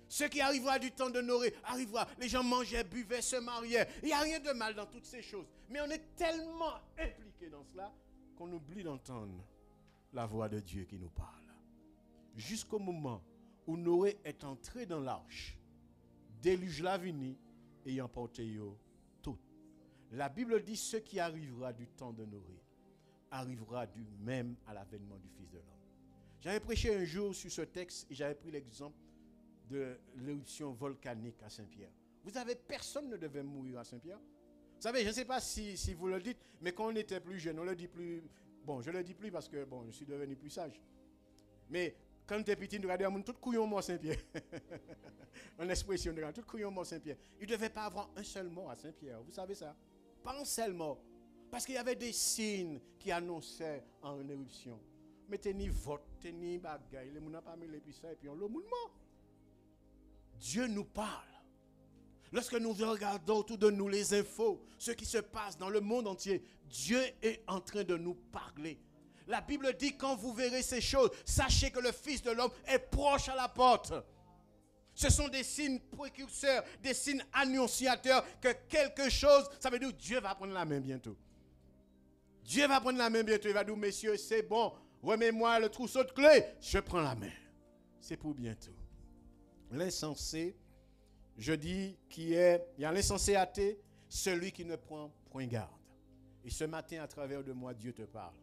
Ce qui arrivera du temps de Noé arrivera. Les gens mangeaient, buvaient, se mariaient. Il n'y a rien de mal dans toutes ces choses. Mais on est tellement impliqués dans cela qu'on oublie d'entendre la voix de Dieu qui nous parle. Jusqu'au moment où Noé est entré dans l'arche, déluge la vini et y emporté tout. La Bible dit ce qui arrivera du temps de Noé arrivera du même à l'avènement du Fils de l'homme. J'avais prêché un jour sur ce texte et j'avais pris l'exemple de l'éruption volcanique à Saint-Pierre. Vous savez, personne ne devait mourir à Saint-Pierre. Vous savez, je ne sais pas si vous le dites, mais quand on était plus jeune, on le dit plus. Bon, je ne le dis plus parce que bon, je suis devenu plus sage. Mais quand on était petit, nous regardions tout couillon mort Saint-Pierre. En expression, de tout couillon mort Saint-Pierre. Il ne devait pas avoir un seul mort à Saint-Pierre. Vous savez ça? Pas un seul mort. Parce qu'il y avait des signes qui annonçaient en éruption. Mais tenez vote, tenez bagaille, les gens n'ont pas mis l'épicerie et puis on le monde mort. Dieu nous parle. Lorsque nous regardons autour de nous les infos, ce qui se passe dans le monde entier, Dieu est en train de nous parler. La Bible dit, quand vous verrez ces choses, sachez que le Fils de l'homme est proche à la porte. Ce sont des signes précurseurs, des signes annonciateurs que quelque chose, ça veut dire que Dieu va prendre la main bientôt. Dieu va prendre la main bientôt. Il va dire, messieurs, c'est bon, remets-moi le trousseau de clés, je prends la main. C'est pour bientôt. L'insensé, je dis, il y a l'insensé athée, celui qui ne prend point garde. Et ce matin, à travers de moi, Dieu te parle.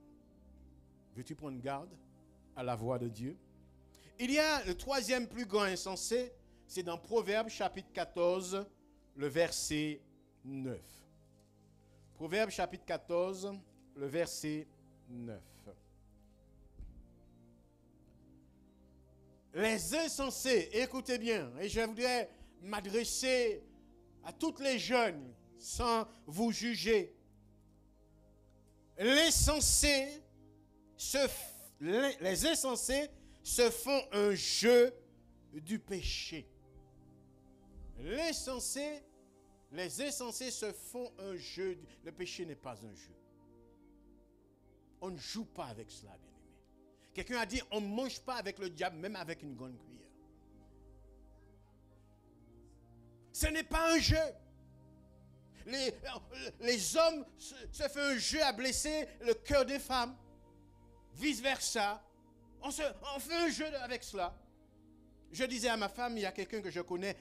Veux-tu prendre garde à la voix de Dieu? Il y a le troisième plus grand insensé, c'est dans Proverbes chapitre 14, le verset 9. Proverbes chapitre 14, le verset 9. Les insensés, écoutez bien, et je voudrais m'adresser à toutes les jeunes sans vous juger. Les insensés se font un jeu du péché. Les insensés se font un jeu. Le péché n'est pas un jeu. On ne joue pas avec cela, bien-aimé. Quelqu'un a dit, on ne mange pas avec le diable, même avec une grande cuillère. Ce n'est pas un jeu. Les hommes se font un jeu à blesser le cœur des femmes. Vice-versa. On fait un jeu avec cela. Je disais à ma femme, il y a quelqu'un que je connais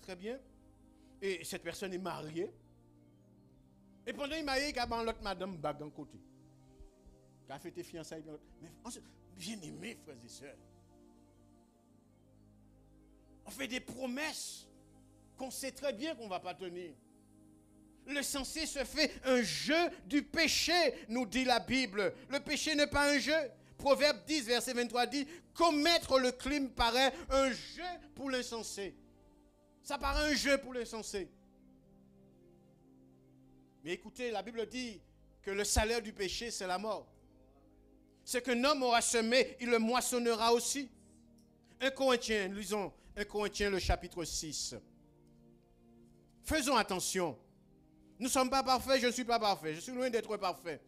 très bien. Et cette personne est mariée. Et pendant qu'il est marié, il y a l'autre madame bague d'un côté. Qui a fait tes fiançailles. Mais bien aimé, frères et sœurs. On fait des promesses qu'on sait très bien qu'on ne va pas tenir. Le censé se fait un jeu du péché, nous dit la Bible. Le péché n'est pas un jeu. Proverbe 10, verset 23 dit, commettre le crime paraît un jeu pour l'insensé. Ça paraît un jeu pour l'insensé. Mais écoutez, la Bible dit que le salaire du péché, c'est la mort. Ce qu'un homme aura semé, il le moissonnera aussi. 1 Corinthiens, lisons 1 Corinthiens, le chapitre 6. Faisons attention. Nous ne sommes pas parfaits, je ne suis pas parfait. Je suis loin d'être parfait.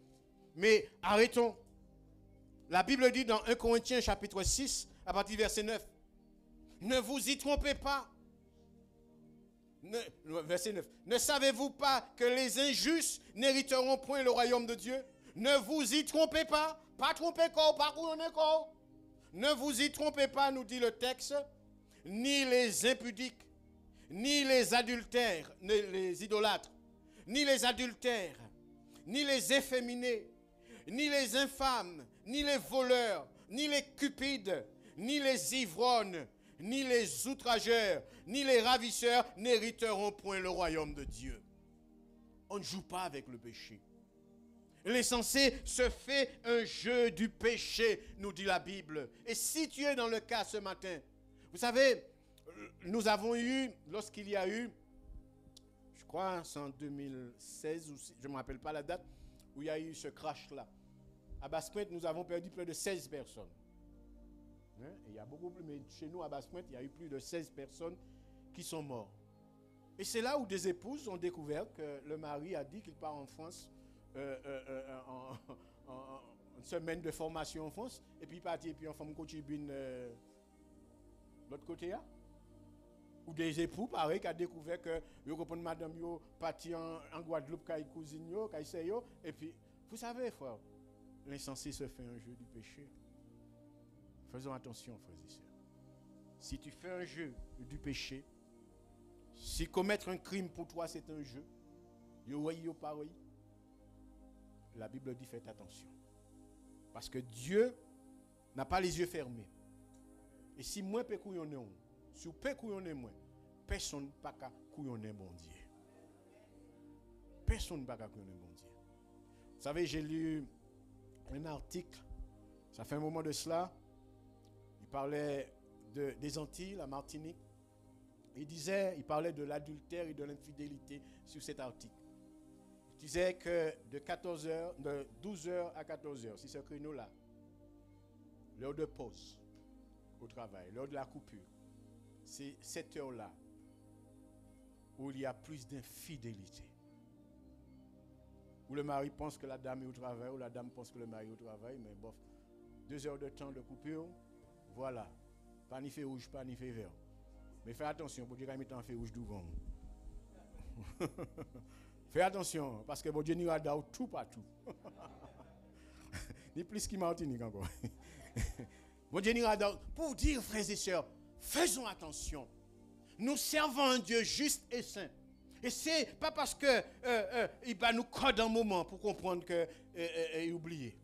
Mais arrêtons. La Bible dit dans 1 Corinthiens chapitre 6, à partir du verset 9. Ne vous y trompez pas. Verset 9. Ne savez-vous pas que les injustes n'hériteront point le royaume de Dieu? Ne vous y trompez pas. Pas tromper quoi, pas couronner quoi. Ne vous y trompez pas, nous dit le texte. Ni les impudiques, ni les adultères, ni les idolâtres, ni les adultères, ni les efféminés, ni les infâmes, ni les voleurs, ni les cupides, ni les ivrognes, ni les outrageurs, ni les ravisseurs n'hériteront point le royaume de Dieu. On ne joue pas avec le péché. L'insensé se fait un jeu du péché, nous dit la Bible. Et si tu es dans le cas ce matin, vous savez, nous avons eu, lorsqu'il y a eu, je crois c'est en 2016, ou je ne me rappelle pas la date, où il y a eu ce crash-là. À Basse-Pointe, nous avons perdu plus de 16 personnes. Hein? Il y a beaucoup plus, mais chez nous, à Basse-Pointe, il y a eu plus de 16 personnes qui sont mortes. Et c'est là où des épouses ont découvert que le mari a dit qu'il part en France une semaine de formation en France, et puis il partit, et puis en femme Cochibine l'autre côté, hein? Ou des époux, pareil, qui ont découvert que vous comprenez, madame, yo parti en Guadeloupe, qui cousine, qui sait, et puis, vous savez, frère, l'insensé se fait un jeu du péché. Faisons attention, frères et sœurs. Si tu fais un jeu du péché, si commettre un crime pour toi, c'est un jeu, yo pareil. La Bible dit faites attention. Parce que Dieu n'a pas les yeux fermés. Et si moi peux couillonner, si vous peux couillonner moi, personne ne peut couillonner mon Dieu. Personne ne peut couillonner mon Dieu. Vous savez, j'ai lu un article, ça fait un moment de cela, il parlait des Antilles, la Martinique. Il parlait de l'adultère et de l'infidélité sur cet article. Il disait que de 12h à 14h, si ce créneau-là, l'heure de pause au travail, l'heure de la coupure, c'est cette heure-là où il y a plus d'infidélité. Où le mari pense que la dame est au travail, ou la dame pense que le mari est au travail, mais bof, 2 heures de temps de coupure, voilà. Pas ni fait rouge, pas ni fait vert. Mais fais attention, pour Dieu quand il met en fait rouge devant. Fais attention, parce que bon Dieu n'y va dans tout partout. Ni plus qu'il Martinique encore. Bon Dieu n'y va dans. Pour dire, frères et sœurs, faisons attention. Nous servons un Dieu juste et saint. Et c'est pas parce que il va nous coder un moment pour comprendre que et oublier.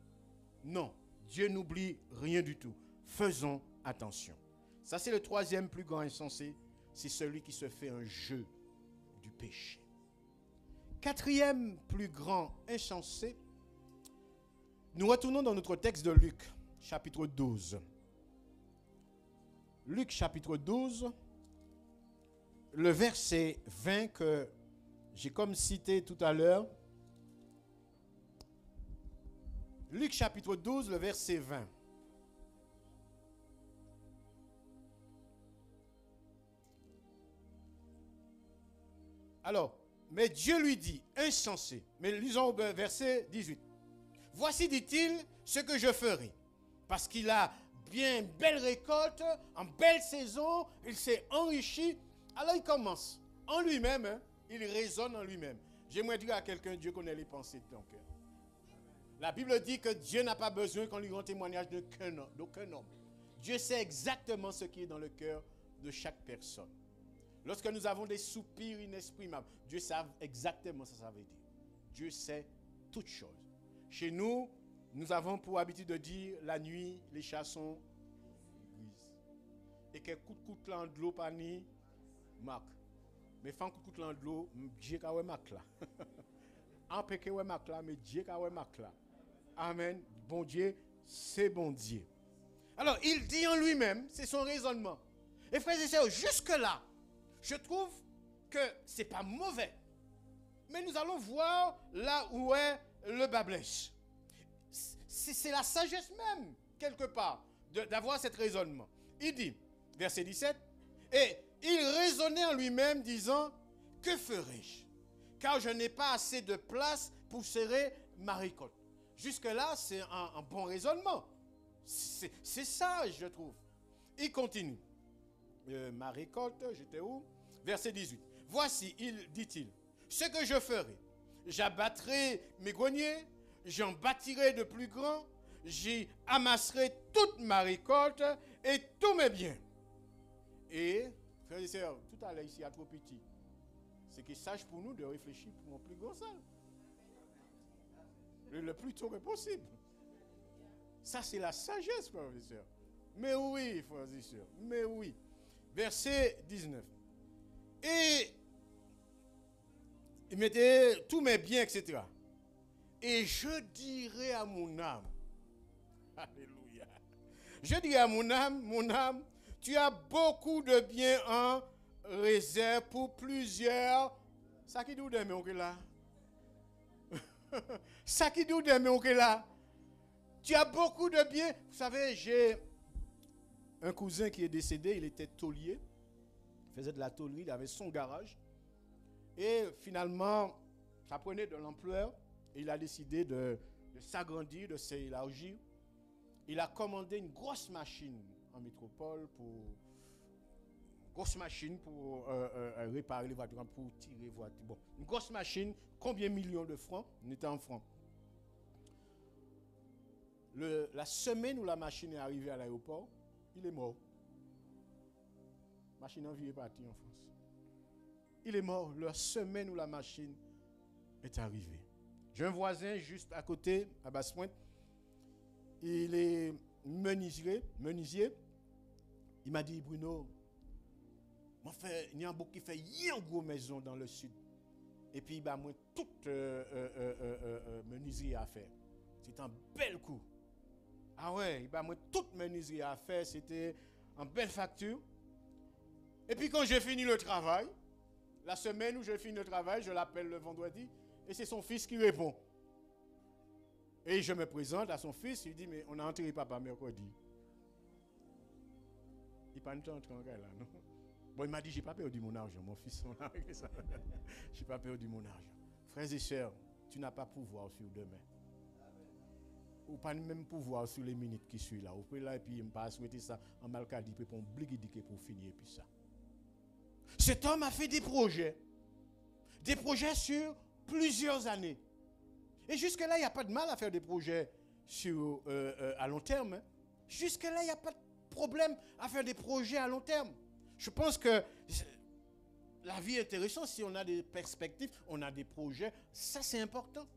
Non, Dieu n'oublie rien du tout. Faisons attention. Ça c'est le 3e plus grand insensé, c'est celui qui se fait un jeu du péché. 4e plus grand insensé, nous retournons dans notre texte de Luc, chapitre 12. Luc, chapitre 12, le verset 20 que j'ai comme cité tout à l'heure. Luc, chapitre 12, le verset 20. Alors, mais Dieu lui dit, insensé, mais lisons au verset 18. Voici, dit-il, ce que je ferai. Parce qu'il a bien une belle récolte, en belle saison, il s'est enrichi. Alors il commence en lui-même, hein, il raisonne en lui-même. J'aimerais dire à quelqu'un, Dieu connaît les pensées de ton cœur. La Bible dit que Dieu n'a pas besoin qu'on lui rende témoignage d'aucun homme. Dieu sait exactement ce qui est dans le cœur de chaque personne. Lorsque nous avons des soupirs inexprimables, Dieu sait exactement ce que ça veut dire. Dieu sait toutes choses. Chez nous, nous avons pour habitude de dire la nuit, les chats sont grises. Et que coup de l'eau pas ni marque. Mais fan coup de l'eau, Dieu ka ouais marque là. En péché ouais marque là, mais Dieu ka ouais marque là. Amen. Bon Dieu, c'est bon Dieu. Alors, il dit en lui-même, c'est son raisonnement. Et frères et sœurs, jusque-là, je trouve que ce n'est pas mauvais. Mais nous allons voir là où est le bas blesse. C'est la sagesse même, quelque part, d'avoir cet raisonnement. Il dit, verset 17, et il raisonnait en lui-même, disant, que ferai-je? Car je n'ai pas assez de place pour serrer ma récolte. Jusque-là, c'est un bon raisonnement. C'est sage, je trouve. Il continue. Ma récolte, j'étais où? Verset 18. Voici, dit-il, ce que je ferai. J'abattrai mes greniers, j'en bâtirai de plus grands, j'y amasserai toute ma récolte et tous mes biens. Et, frères et sœurs, tout à l'heure ici, à trop petit, c'est qu'il sage pour nous de réfléchir pour mon plus grand salle. Le plus tôt que possible. Ça, c'est la sagesse, frères et sœurs. Mais oui, frères et sœurs, mais oui. Verset 19. Et il mettait tous mes biens, etc. Et je dirai à mon âme, alléluia, je dirai à mon âme, tu as beaucoup de biens en réserve pour plusieurs. Ça qui dit demain, ok là. Ça qui dit demain, ok là. Tu as beaucoup de biens. Vous savez, j'ai un cousin qui est décédé, il était tôlier. Il faisait de la tôlerie, il avait son garage. Et finalement, ça prenait de l'ampleur. Et il a décidé de s'agrandir, de s'élargir. Il a commandé une grosse machine en métropole pour réparer les voitures, pour tirer les voitures. Bon, une grosse machine, combien de millions de francs? On était en francs. La semaine où la machine est arrivée à l'aéroport, il est mort. La machine en vie est partie en France. Il est mort la semaine où la machine est arrivée. J'ai un voisin juste à côté, à Basse-Pointe. Il est menuisier. Il m'a dit, Bruno, il y a un beaucoup qui fait une grosse maison dans le sud. Et puis, bah, moi, toute menuiserie à faire. C'est un bel coup. Ah ouais, bah, moi, toute menuiserie à faire, c'était en belle facture. Et puis, quand j'ai fini le travail, la semaine où j'ai fini le travail, je l'appelle le vendredi, et c'est son fils qui répond. Et je me présente à son fils, il dit, mais on a enterré papa mercredi. Il n'est pas entré en là, non? Bon, il m'a dit, j'ai pas perdu mon argent, mon fils. J'ai pas perdu mon argent. Frères et sœurs, tu n'as pas pouvoir sur demain. Ou pas même pouvoir sur les minutes qui suivent là. Ou peut là et puis il pas souhaiter ça en malcadi pour oublier pour finir et puis ça. Cet homme a fait des projets sur plusieurs années. Et jusque-là, il n'y a pas de mal à faire des projets à long terme. Hein. Jusque-là, il n'y a pas de problème à faire des projets à long terme. Je pense que la vie est intéressante si on a des perspectives, on a des projets. Ça, c'est important.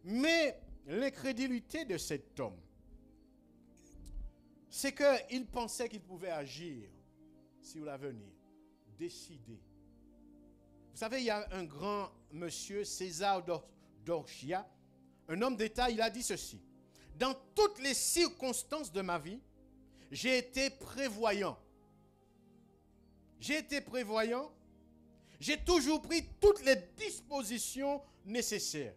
Mais l'incrédulité de cet homme, c'est qu'il pensait qu'il pouvait agir sur l'avenir, décider. Vous savez, il y a un grand monsieur, César Borgia, un homme d'État, il a dit ceci. Dans toutes les circonstances de ma vie, j'ai été prévoyant. J'ai été prévoyant. J'ai toujours pris toutes les dispositions nécessaires.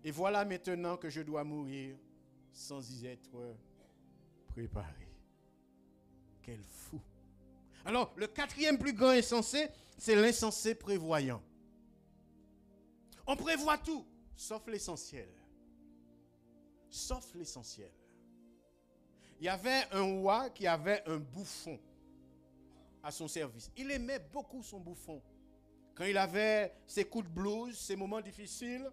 Et voilà maintenant que je dois mourir sans y être préparé. Quel fou. Alors, le quatrième plus grand insensé, c'est l'insensé prévoyant. On prévoit tout, sauf l'essentiel. Sauf l'essentiel. Il y avait un roi qui avait un bouffon à son service. Il aimait beaucoup son bouffon. Quand il avait ses coups de blues, ses moments difficiles,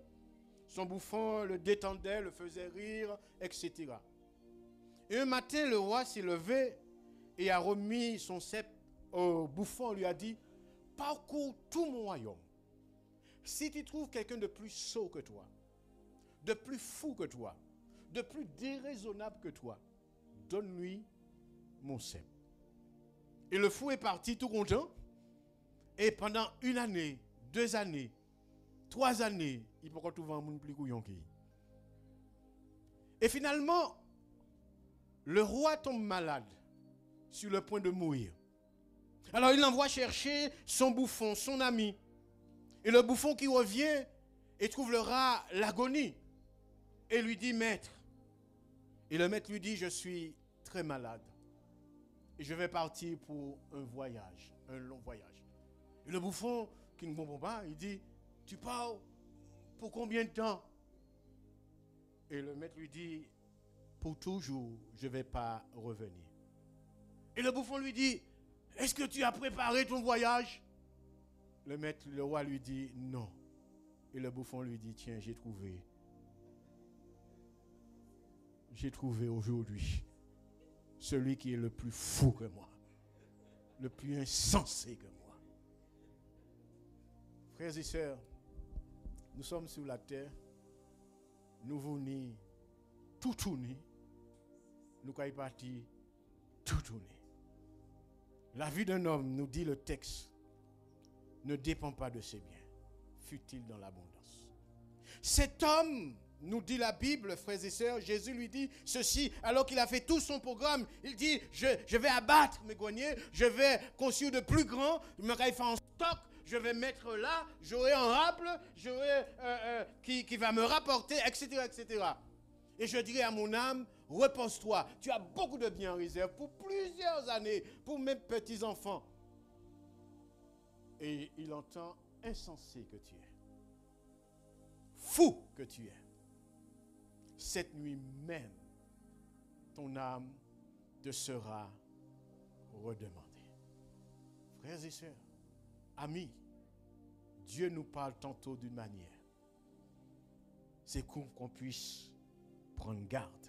son bouffon le détendait, le faisait rire, etc. Et un matin, le roi s'est levé et a remis son sceptre au bouffon. Lui a dit, parcours tout mon royaume. Si tu trouves quelqu'un de plus sot que toi, de plus fou que toi, de plus déraisonnable que toi, donne-lui mon sceptre. Et le fou est parti tout content. Et pendant 1 année, 2 années, 3 années, il peut trouver un monde plus couillon qu'il. Et finalement, le roi tombe malade, sur le point de mourir. Alors il envoie chercher son bouffon, son ami. Et le bouffon qui revient et trouve le rat l'agonie. Et lui dit, maître. Et le maître lui dit, je suis très malade. Et je vais partir pour un voyage, un long voyage. Et le bouffon, qui ne comprend pas, il dit, tu pars pour combien de temps? Et le maître lui dit, pour toujours, je ne vais pas revenir. Et le bouffon lui dit, est-ce que tu as préparé ton voyage? Le roi lui dit, non. Et le bouffon lui dit, tiens, j'ai trouvé aujourd'hui celui qui est le plus fou que moi, le plus insensé que moi. Frères et sœurs, nous sommes sur la terre, nous venons tout tourner, nous sommes partis tout tourner. La vie d'un homme, nous dit le texte, ne dépend pas de ses biens, fut-il dans l'abondance. Cet homme, nous dit la Bible, frères et sœurs, Jésus lui dit ceci, alors qu'il a fait tout son programme, il dit, je vais abattre mes greniers, je vais construire de plus grands, je vais faire en stock, je vais mettre là, j'aurai un rable, j'aurai qui va me rapporter, etc., etc. Et je dirai à mon âme, repose-toi, tu as beaucoup de biens en réserve pour plusieurs années, pour mes petits-enfants. Et il entend, insensé que tu es, fou que tu es. Cette nuit même, ton âme te sera redemandée. Frères et sœurs, amis, Dieu nous parle tantôt d'une manière. C'est qu'on puisse prendre garde,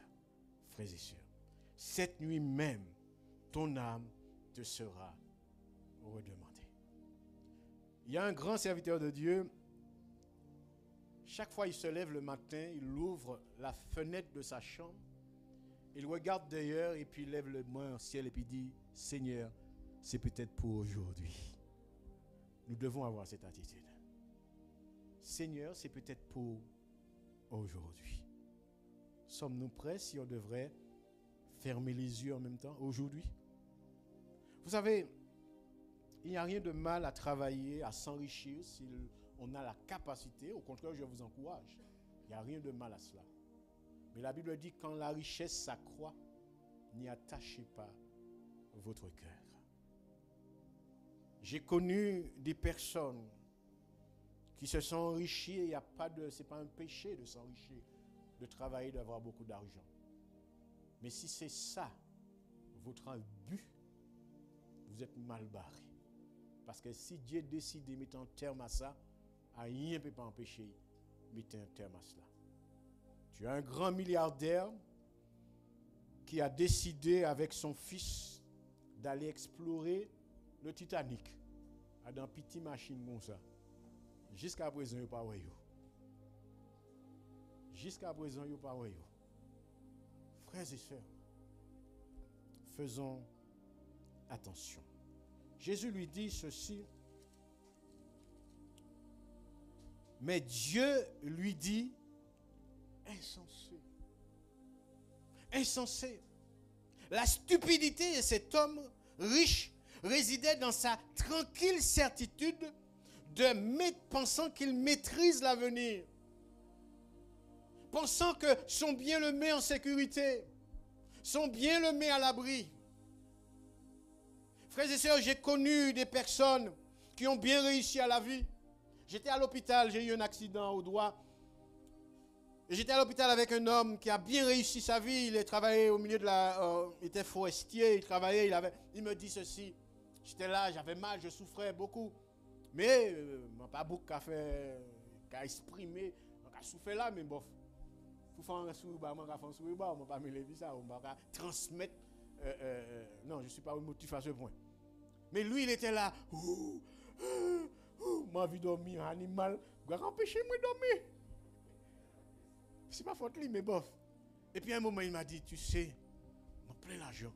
frères et sœurs. Cette nuit même, ton âme te sera redemandée. Il y a un grand serviteur de Dieu. Chaque fois qu'il se lève le matin, il ouvre la fenêtre de sa chambre, il regarde d'ailleurs et puis il lève le main au ciel et puis dit, Seigneur, c'est peut-être pour aujourd'hui. Nous devons avoir cette attitude. Seigneur, c'est peut-être pour aujourd'hui. Sommes-nous prêts si on devrait fermer les yeux en même temps aujourd'hui? Vous savez, il n'y a rien de mal à travailler, à s'enrichir si on a la capacité. Au contraire, je vous encourage. Il n'y a rien de mal à cela. Mais la Bible dit, quand la richesse s'accroît, n'y attachez pas votre cœur. J'ai connu des personnes qui se sont enrichies. Il y a pas de, c'est pas un péché de s'enrichir, de travailler, d'avoir beaucoup d'argent. Mais si c'est ça, votre but, vous êtes mal barré. Parce que si Dieu décide de mettre un terme à ça, rien ne peut pas empêcher de mettre un terme à cela. Tu as un grand milliardaire qui a décidé avec son fils d'aller explorer le Titanic dans une petite machine comme ça. Jusqu'à présent, il n'y a pas de yo. Jusqu'à présent, il n'y a pas de yo. Frères et sœurs, faisons attention. Jésus lui dit ceci. Mais Dieu lui dit, insensé. Insensé. La stupidité de cet homme riche résidait dans sa tranquille certitude pensant qu'il maîtrise l'avenir. Pensant que son bien le met en sécurité. Son bien le met à l'abri. Frères et sœurs, j'ai connu des personnes qui ont bien réussi à la vie. J'étais à l'hôpital, j'ai eu un accident au doigt. Et j'étais à l'hôpital avec un homme qui a bien réussi sa vie. Il a travaillé au milieu de il était forestier, il travaillait, il me dit ceci. J'étais là, j'avais mal, je souffrais beaucoup. Mais, pas beaucoup qu'à exprimer, qu'à souffrir là, mais bof. Pour faire un sourire, on ne pas me lever ça, on ne pas transmettre. Non, je ne suis pas émotif à ce point. Mais lui, il était là. Ma vie dormir, un animal, il va empêcher moi de dormir. C'est pas faute lui, mais bof. Et puis à un moment, il m'a dit, tu sais, je plein l'argent.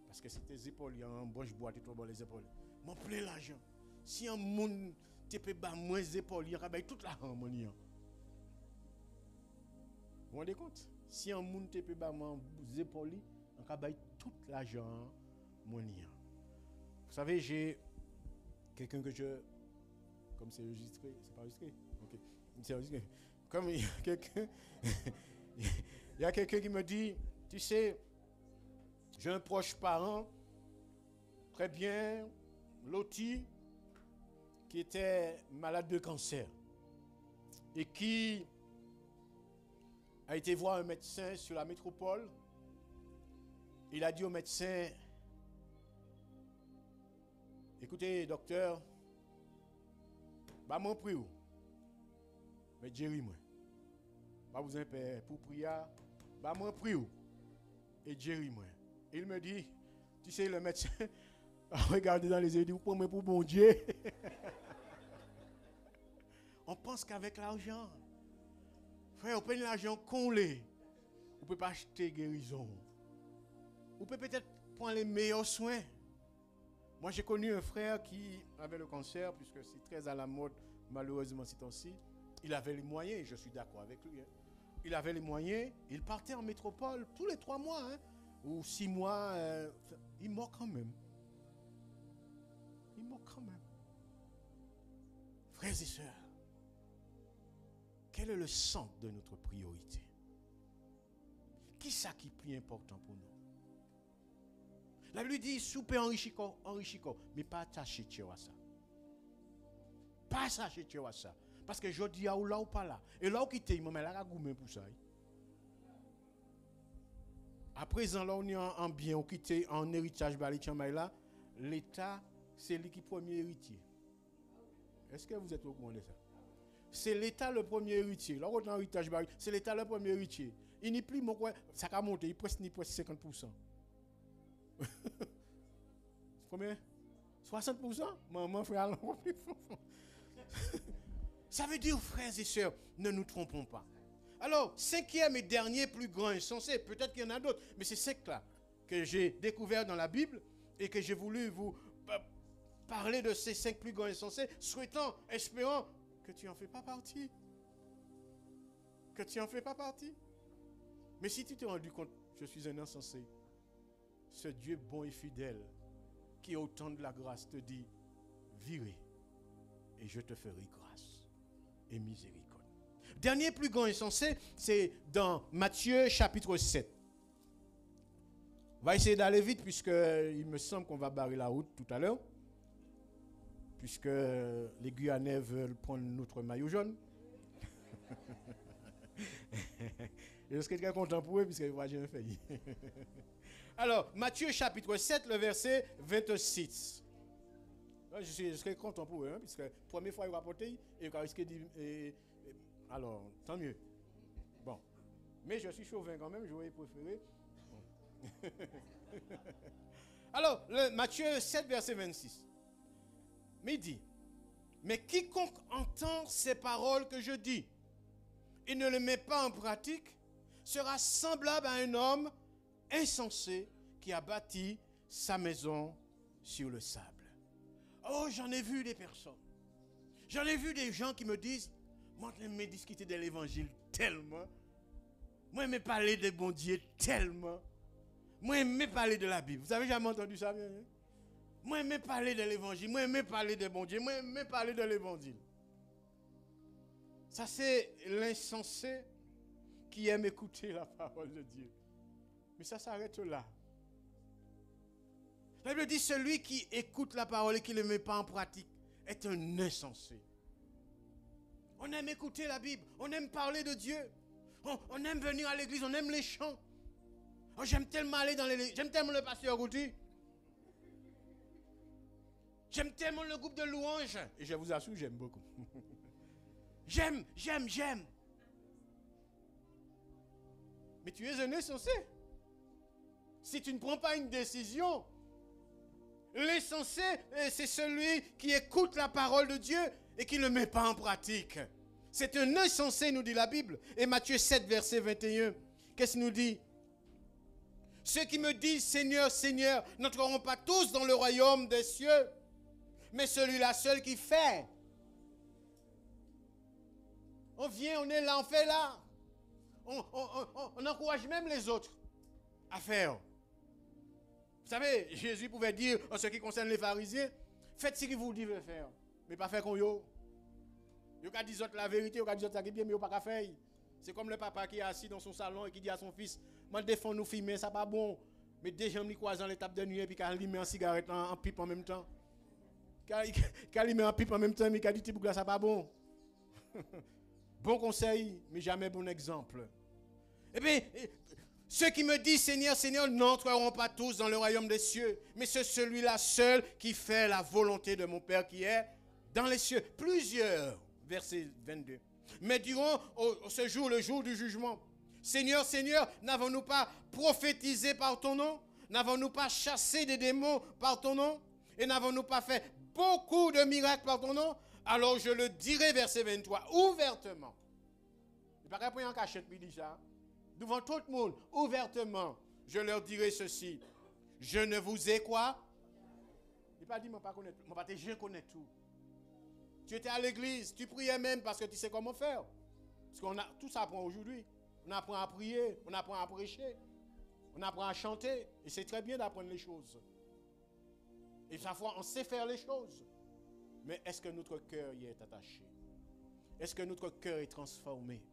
Parce que c'était les épaules, il y a un branche bois, tu trouves les épaules. Je plein l'argent. Si un monde te peut battre moins les épaules, il y a toute la harmonie. Vous vous rendez compte? Si un monde te peut battre les épaules, il y a toute l'argent. Vous savez, j'ai quelqu'un que je... Comme c'est enregistré, c'est pas enregistré? Ok, c'est enregistré. Comme il y a quelqu'un... il y a quelqu'un qui me dit, tu sais, j'ai un proche parent, très bien, loti, qui était malade de cancer et qui a été voir un médecin sur la métropole. Il a dit au médecin, écoutez, docteur, bah mon prix où? Mais Jerry moi. Pas besoin pour prier, bah mon prix où? Et Jerry moi. Il me dit, tu sais le médecin regardez dans les yeux, il dit vous prenez pour bon Dieu. On pense qu'avec l'argent, frère, on peut l'argent qu'on l'est. On ne peut pas acheter guérison. On peut peut-être prendre les meilleurs soins. Moi, j'ai connu un frère qui avait le cancer, puisque c'est très à la mode, malheureusement, ces temps-ci. Il avait les moyens, je suis d'accord avec lui. Hein. Il avait les moyens, il partait en métropole tous les 3 mois, hein, ou 6 mois. Il mort quand même. Il mort quand même. Frères et sœurs, quel est le centre de notre priorité? Qui est-ce qui est plus important pour nous? La Bible dit, souper enrichiko, mais pas attaché à ça. Pas attaché à ça. Parce que je dis, là ou pas là. Et là où quitte, il m'a là goumé pour ça. À présent, là, on est en bien, on quitte en héritage, là, l'État, c'est lui qui est premier héritier. Est-ce que vous êtes au courant de ça? C'est l'État le premier héritier. Là, on est en héritage, c'est l'État le premier héritier. Il n'y a plus, ça a monté, il presque 50%. Combien? 60%? Maman, frère, allons plus fort. Ça veut dire, frères et sœurs, ne nous trompons pas. Alors, 5e et dernier plus grand insensé, peut-être qu'il y en a d'autres, mais c'est 5 là que j'ai découvert dans la Bible et que j'ai voulu vous parler de ces 5 plus grands insensés, souhaitant, espérant que tu n'en fais pas partie. Que tu n'en fais pas partie. Mais si tu t'es rendu compte, je suis un insensé, ce Dieu bon et fidèle, qui au temps de la grâce te dit, virez, et je te ferai grâce et miséricorde. Dernier plus grand insensé, c'est dans Matthieu chapitre 7. On va essayer d'aller vite, puisqu'il me semble qu'on va barrer la route tout à l'heure. puisque les Guyanais veulent prendre notre maillot jaune. Et je suis très content pour eux, puisque moi j'ai un failli. Alors, Matthieu chapitre 7, le verset 26. Je suis très content pour eux, hein, puisque la première fois ils vont apporter, et ils risquent de... Alors, tant mieux. Bon. Mais je suis chauvin quand même, j'aurais préféré. Bon. Alors, Matthieu 7, verset 26. Mais il dit, mais quiconque entend ces paroles que je dis et ne les met pas en pratique, sera semblable à un homme insensé qui a bâti sa maison sur le sable. Oh, j'en ai vu des personnes. J'en ai vu des gens qui me disent, moi, j'aime discuter de l'évangile tellement. Moi, j'aime parler de bon Dieu tellement. Moi, j'aime parler de la Bible. Vous avez jamais entendu ça, bien? Moi, j'aime parler de l'évangile. Moi, j'aime parler de bon Dieu. Moi, j'aime parler de l'évangile. Ça, c'est l'insensé qui aime écouter la parole de Dieu. Mais ça s'arrête là. La Bible dit, celui qui écoute la parole et qui ne le met pas en pratique est un insensé. On aime écouter la Bible, on aime parler de Dieu, on aime venir à l'église, on aime les chants. Oh, j'aime tellement aller dans l'église, j'aime tellement le pasteur Routy. J'aime tellement le groupe de louanges. Et je vous assure, j'aime beaucoup. J'aime. Mais tu es un insensé. Si tu ne prends pas une décision, l'insensé, c'est celui qui écoute la parole de Dieu et qui ne le met pas en pratique. C'est un insensé, nous dit la Bible. Et Matthieu 7, verset 21, qu'est-ce qu'il nous dit? Ceux qui me disent, Seigneur, Seigneur, n'entreront pas tous dans le royaume des cieux, mais celui-là seul qui fait. On vient, on est là, on fait là. On encourage même les autres à faire. Vous savez, Jésus pouvait dire, en ce qui concerne les pharisiens, faites ce qu'il vous dit de faire, mais pas faire comme yo. Yo ka dit la vérité, yo ka dit ça qui bien, mais yo pas qu'à faire. C'est comme le papa qui est assis dans son salon et qui dit à son fils, moi défends nous filmer, ça pas bon. Mais déjà on croisant l'étape de nuit et puis quand il met en cigarette en pipe en même temps. Quand il met en pipe en même temps, mais quand il dit que ça pas bon. Bon conseil, mais jamais bon exemple. Eh bien, ceux qui me disent Seigneur, Seigneur, n'entreront pas tous dans le royaume des cieux, mais c'est celui-là seul qui fait la volonté de mon Père qui est dans les cieux. Plusieurs, verset 22. Mais diront ce jour, le jour du jugement, Seigneur, Seigneur, n'avons-nous pas prophétisé par ton nom? N'avons-nous pas chassé des démons par ton nom? Et n'avons-nous pas fait beaucoup de miracles par ton nom? Alors je le dirai, verset 23, ouvertement. Il ne pas répondre en cachette, il dit ça. Devant tout le monde, ouvertement, je leur dirai ceci. Je ne vous ai quoi? Il n'a pas dit, je connais tout. Tu étais à l'église, tu priais même parce que tu sais comment faire. Parce qu'on a tout ça apprend aujourd'hui. On apprend à prier, on apprend à prêcher, on apprend à chanter. Et c'est très bien d'apprendre les choses. Et parfois, on sait faire les choses. Mais est-ce que notre cœur y est attaché? Est-ce que notre cœur est transformé?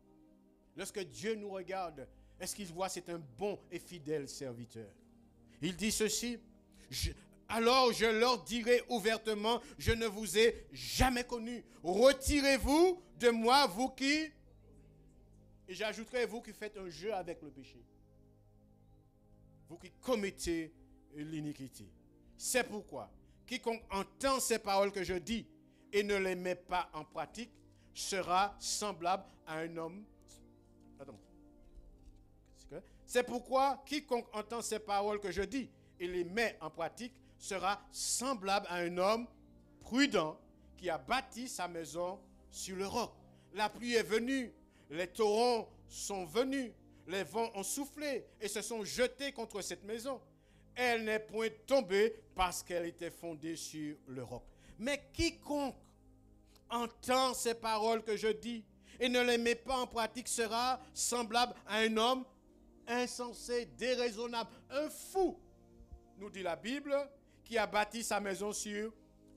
Lorsque Dieu nous regarde, est-ce qu'il voit c'est un bon et fidèle serviteur? Il dit ceci, alors je leur dirai ouvertement, je ne vous ai jamais connu. Retirez-vous de moi, vous qui... Et j'ajouterai, vous qui faites un jeu avec le péché. Vous qui commettez l'iniquité. C'est pourquoi, quiconque entend ces paroles que je dis et ne les met pas en pratique, sera semblable à un homme... Attends. C'est pourquoi, quiconque entend ces paroles que je dis et les met en pratique, sera semblable à un homme prudent qui a bâti sa maison sur le roc. La pluie est venue, les torrents sont venus, les vents ont soufflé et se sont jetés contre cette maison. Elle n'est point tombée parce qu'elle était fondée sur le roc. Mais quiconque entend ces paroles que je dis et ne les met pas en pratique sera semblable à un homme insensé, déraisonnable, un fou, nous dit la Bible, qui a bâti sa maison sur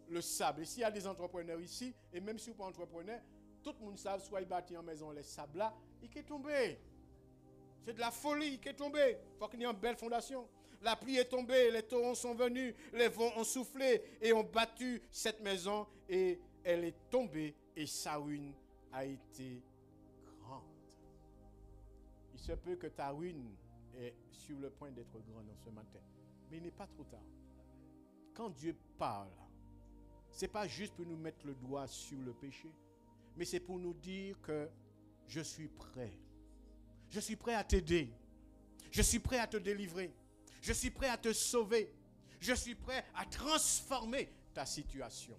le sable. Et s'il y a des entrepreneurs ici, et même si vous n'êtes pas entrepreneur, tout le monde sait, soit il bâtit en maison les sables là, il est tombé. C'est de la folie qui est tombé. Il faut qu'il y ait une belle fondation. La pluie est tombée, les torrents sont venus, les vents ont soufflé et ont battu cette maison et elle est tombée et sa ruine a été grande. Il se peut que ta ruine est sur le point d'être grande ce matin, mais il n'est pas trop tard. Quand Dieu parle, ce n'est pas juste pour nous mettre le doigt sur le péché, mais c'est pour nous dire que je suis prêt. Je suis prêt à t'aider. Je suis prêt à te délivrer. Je suis prêt à te sauver. Je suis prêt à transformer ta situation.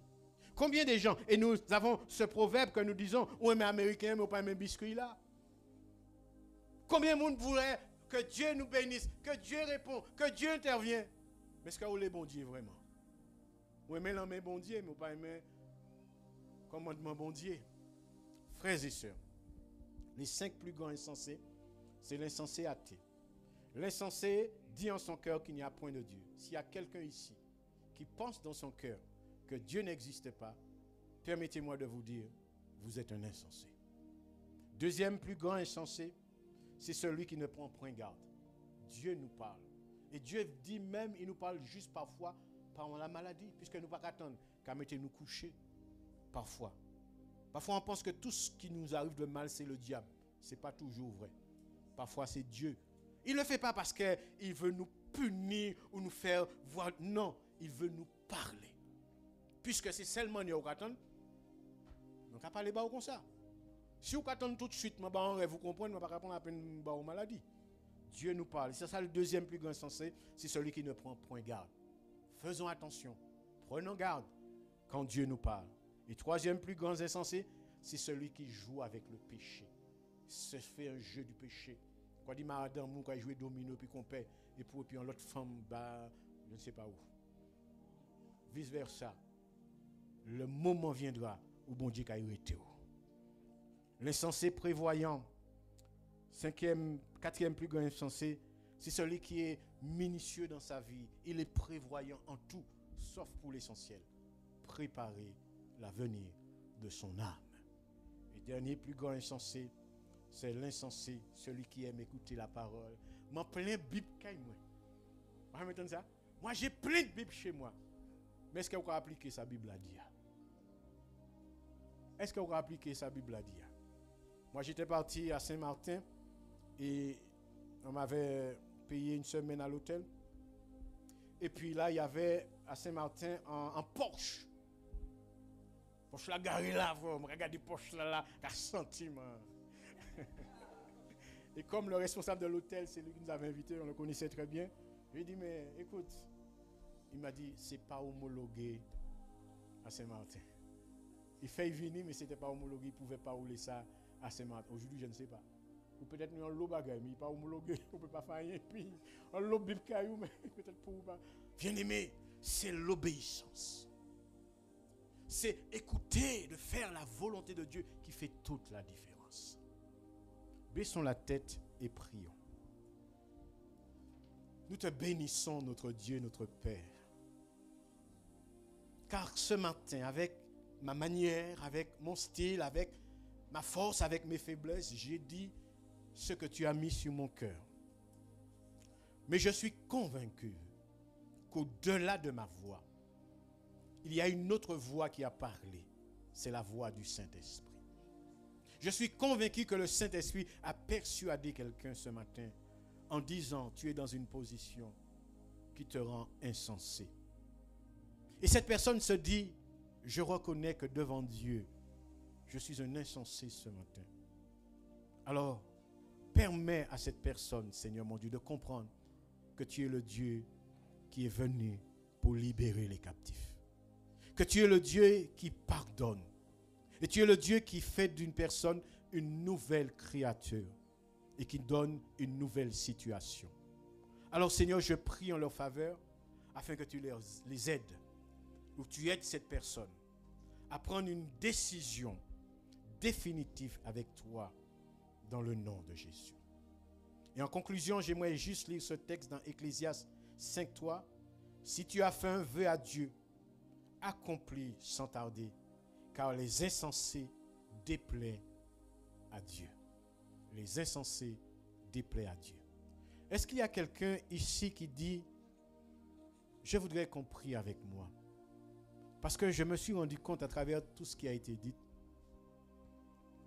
Combien de gens, et nous avons ce proverbe que nous disons, on aime américain, mais on pas aimer biscuit là. Combien de monde voudrait que Dieu nous bénisse, que Dieu répond, que Dieu intervient. Mais est-ce que vous les bon Dieu vraiment? Vous aimez l'homme bon Dieu, mais vous pas aimer commandement bon Dieu. Frères et sœurs, les 5 plus grands insensés, c'est l'insensé athée. L'insensé dit en son cœur qu'il n'y a point de Dieu. S'il y a quelqu'un ici qui pense dans son cœur que Dieu n'existe pas, permettez-moi de vous dire, vous êtes un insensé. Deuxième plus grand insensé, c'est celui qui ne prend point garde. Dieu nous parle. Et Dieu dit même, il nous parle juste parfois par la maladie, puisque nous ne pouvons pas attendre qu'à mettre nous coucher. Parfois. Parfois on pense que tout ce qui nous arrive de mal, c'est le diable. Ce n'est pas toujours vrai. Parfois c'est Dieu. Il ne le fait pas parce qu'il veut nous punir ou nous faire voir. Non, il veut nous parler. Puisque c'est seulement nous qui attendons. Donc, on ne parle pas comme ça. Si vous attendez tout de suite, vous comprenez, vous ne pouvez pas répondre à peine aux maladies. Dieu nous parle. C'est ça le deuxième plus grand insensé, c'est celui qui ne prend point garde. Faisons attention. Prenons garde quand Dieu nous parle. Et troisième plus grand insensé, c'est celui qui joue avec le péché. Se fait un jeu du péché. Quand dit madame, quand il joue domino, puis qu'on paie, et puis l'autre femme, bah, je ne sais pas où. Vice versa. Le moment viendra où bon Dieu a été. L'insensé prévoyant, quatrième plus grand insensé, c'est celui qui est minutieux dans sa vie. Il est prévoyant en tout, sauf pour l'essentiel. Préparer l'avenir de son âme. Et dernier plus grand insensé, c'est l'insensé, celui qui aime écouter la parole. Moi, plein de Bible chez moi. Vous m'entendez ça? Moi, j'ai plein de Bible chez moi. Mais est-ce que vous pouvez appliquer sa Bible à dire? Est-ce que vous pouvez appliquer sa Bible à dire? Moi, j'étais parti à Saint-Martin et on m'avait payé une semaine à l'hôtel. Et puis là, il y avait à Saint-Martin en Porsche. Porsche la garée là, vous regardez Porsche là, 4 centimes. Et comme le responsable de l'hôtel, c'est lui qui nous avait invités, on le connaissait très bien. Je lui ai dit, mais écoute, il m'a dit, c'est pas homologué à Saint-Martin. Il fait venir, mais ce n'était pas homologué, il ne pouvait pas rouler ça à Saint-Martin. Aujourd'hui, je ne sais pas. Ou peut-être nous en l'eau bagaille, mais il n'est pas homologué, on ne peut pas faire rien. Puis, en l'eau bib caillou, mais peut-être pour pas. Bien aimé, c'est l'obéissance. C'est écouter, de faire la volonté de Dieu qui fait toute la différence. Baissons la tête et prions. Nous te bénissons, notre Dieu, notre Père. Car ce matin, avec ma manière, avec mon style, avec ma force, avec mes faiblesses, j'ai dit ce que tu as mis sur mon cœur. Mais je suis convaincu qu'au-delà de ma voix, il y a une autre voix qui a parlé. C'est la voix du Saint-Esprit. Je suis convaincu que le Saint-Esprit a persuadé quelqu'un ce matin en disant, tu es dans une position qui te rend insensé. Et cette personne se dit, je reconnais que devant Dieu, je suis un insensé ce matin. Alors, permets à cette personne, Seigneur mon Dieu, de comprendre que tu es le Dieu qui est venu pour libérer les captifs. Que tu es le Dieu qui pardonne. Et tu es le Dieu qui fait d'une personne une nouvelle créature et qui donne une nouvelle situation. Alors Seigneur, je prie en leur faveur afin que tu les aides, ou tu aides cette personne à prendre une décision définitive avec toi dans le nom de Jésus. Et en conclusion, j'aimerais juste lire ce texte dans Ecclésiaste 5:3. Si tu as faim, veux à Dieu, accomplis sans tarder, car les insensés déplaient à Dieu. Les insensés déplaient à Dieu. Est-ce qu'il y a quelqu'un ici qui dit, je voudrais qu'on prie avec moi. Parce que je me suis rendu compte à travers tout ce qui a été dit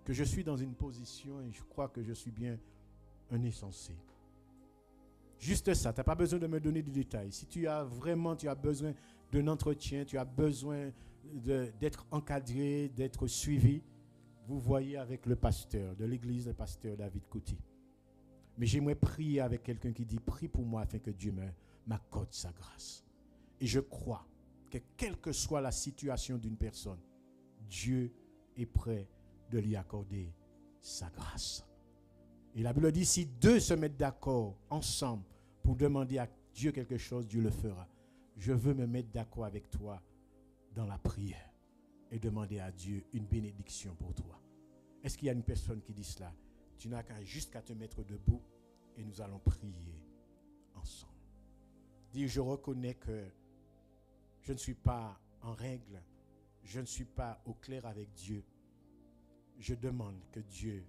que je suis dans une position et je crois que je suis bien un insensé. Juste ça, tu n'as pas besoin de me donner du détail. Si tu as besoin d'un entretien, tu as besoin d'être encadré, d'être suivi, vous voyez avec le pasteur de l'église, le pasteur David Kouti. Mais j'aimerais prier avec quelqu'un qui dit, prie pour moi afin que Dieu m'accorde sa grâce. Et je crois que quelle que soit la situation d'une personne, Dieu est prêt de lui accorder sa grâce. Et la Bible dit, si deux se mettent d'accord ensemble pour demander à Dieu quelque chose, Dieu le fera. Je veux me mettre d'accord avec toi dans la prière et demander à Dieu une bénédiction pour toi. Est-ce qu'il y a une personne qui dit cela? Tu n'as juste qu'à te mettre debout et nous allons prier ensemble. Dis, je reconnais que je ne suis pas en règle, je ne suis pas au clair avec Dieu. Je demande que Dieu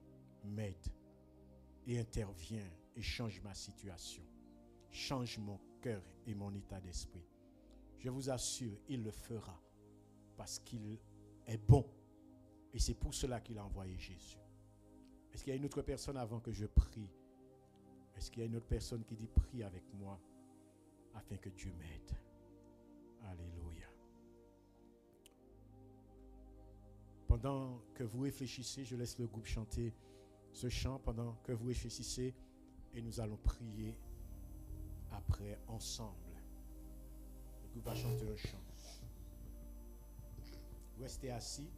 m'aide et intervienne et change ma situation, change mon cœur et mon état d'esprit. Je vous assure, il le fera parce qu'il est bon et c'est pour cela qu'il a envoyé Jésus. Est-ce qu'il y a une autre personne avant que je prie? Est-ce qu'il y a une autre personne qui dit prie avec moi afin que Dieu m'aide? Alléluia. Pendant que vous réfléchissez, je laisse le groupe chanter ce chant pendant que vous réfléchissez et nous allons prier après ensemble. Le groupe va chanter un chant. Restez assis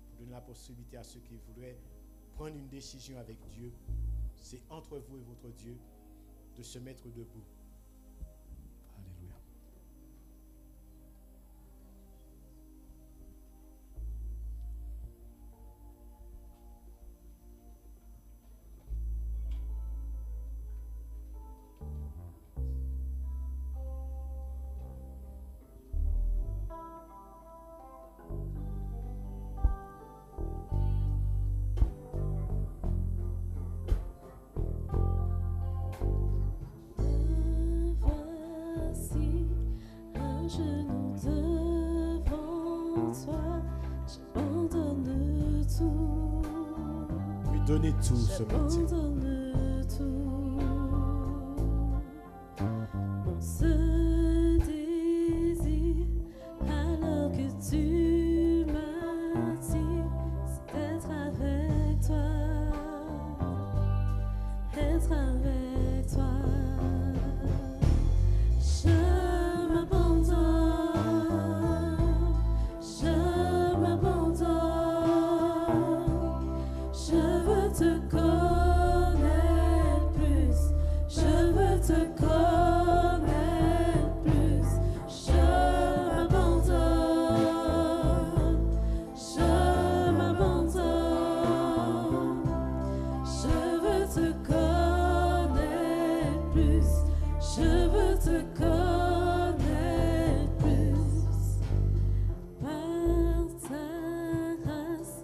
pour donner la possibilité à ceux qui voudraient prendre une décision avec Dieu. C'est entre vous et votre Dieu de se mettre debout. Alléluia. Donnez tout ce matin. Mon seul désir, alors que tu m'attires, c'est d'être avec toi, être avec toi. Je m'abandonne, je veux te connaître plus, je veux te connaître plus, je m'abandonne, je veux te connaître plus, je veux te connaître plus. Par ta grâce,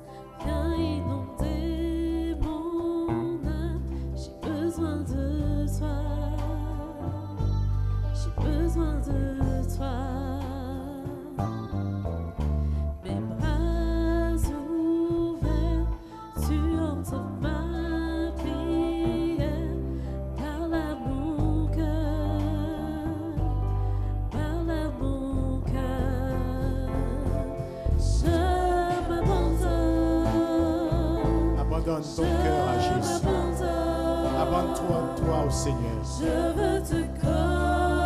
viens inonder mon âme. J'ai besoin de toi. J'ai besoin de toi. Mes bras ouverts, tu entends ma prière. Parle à mon cœur, parle à mon cœur. Je m'abandonne. Abandonne ton cœur à Jésus. Abandonne-toi au Seigneur. Je veux te connaître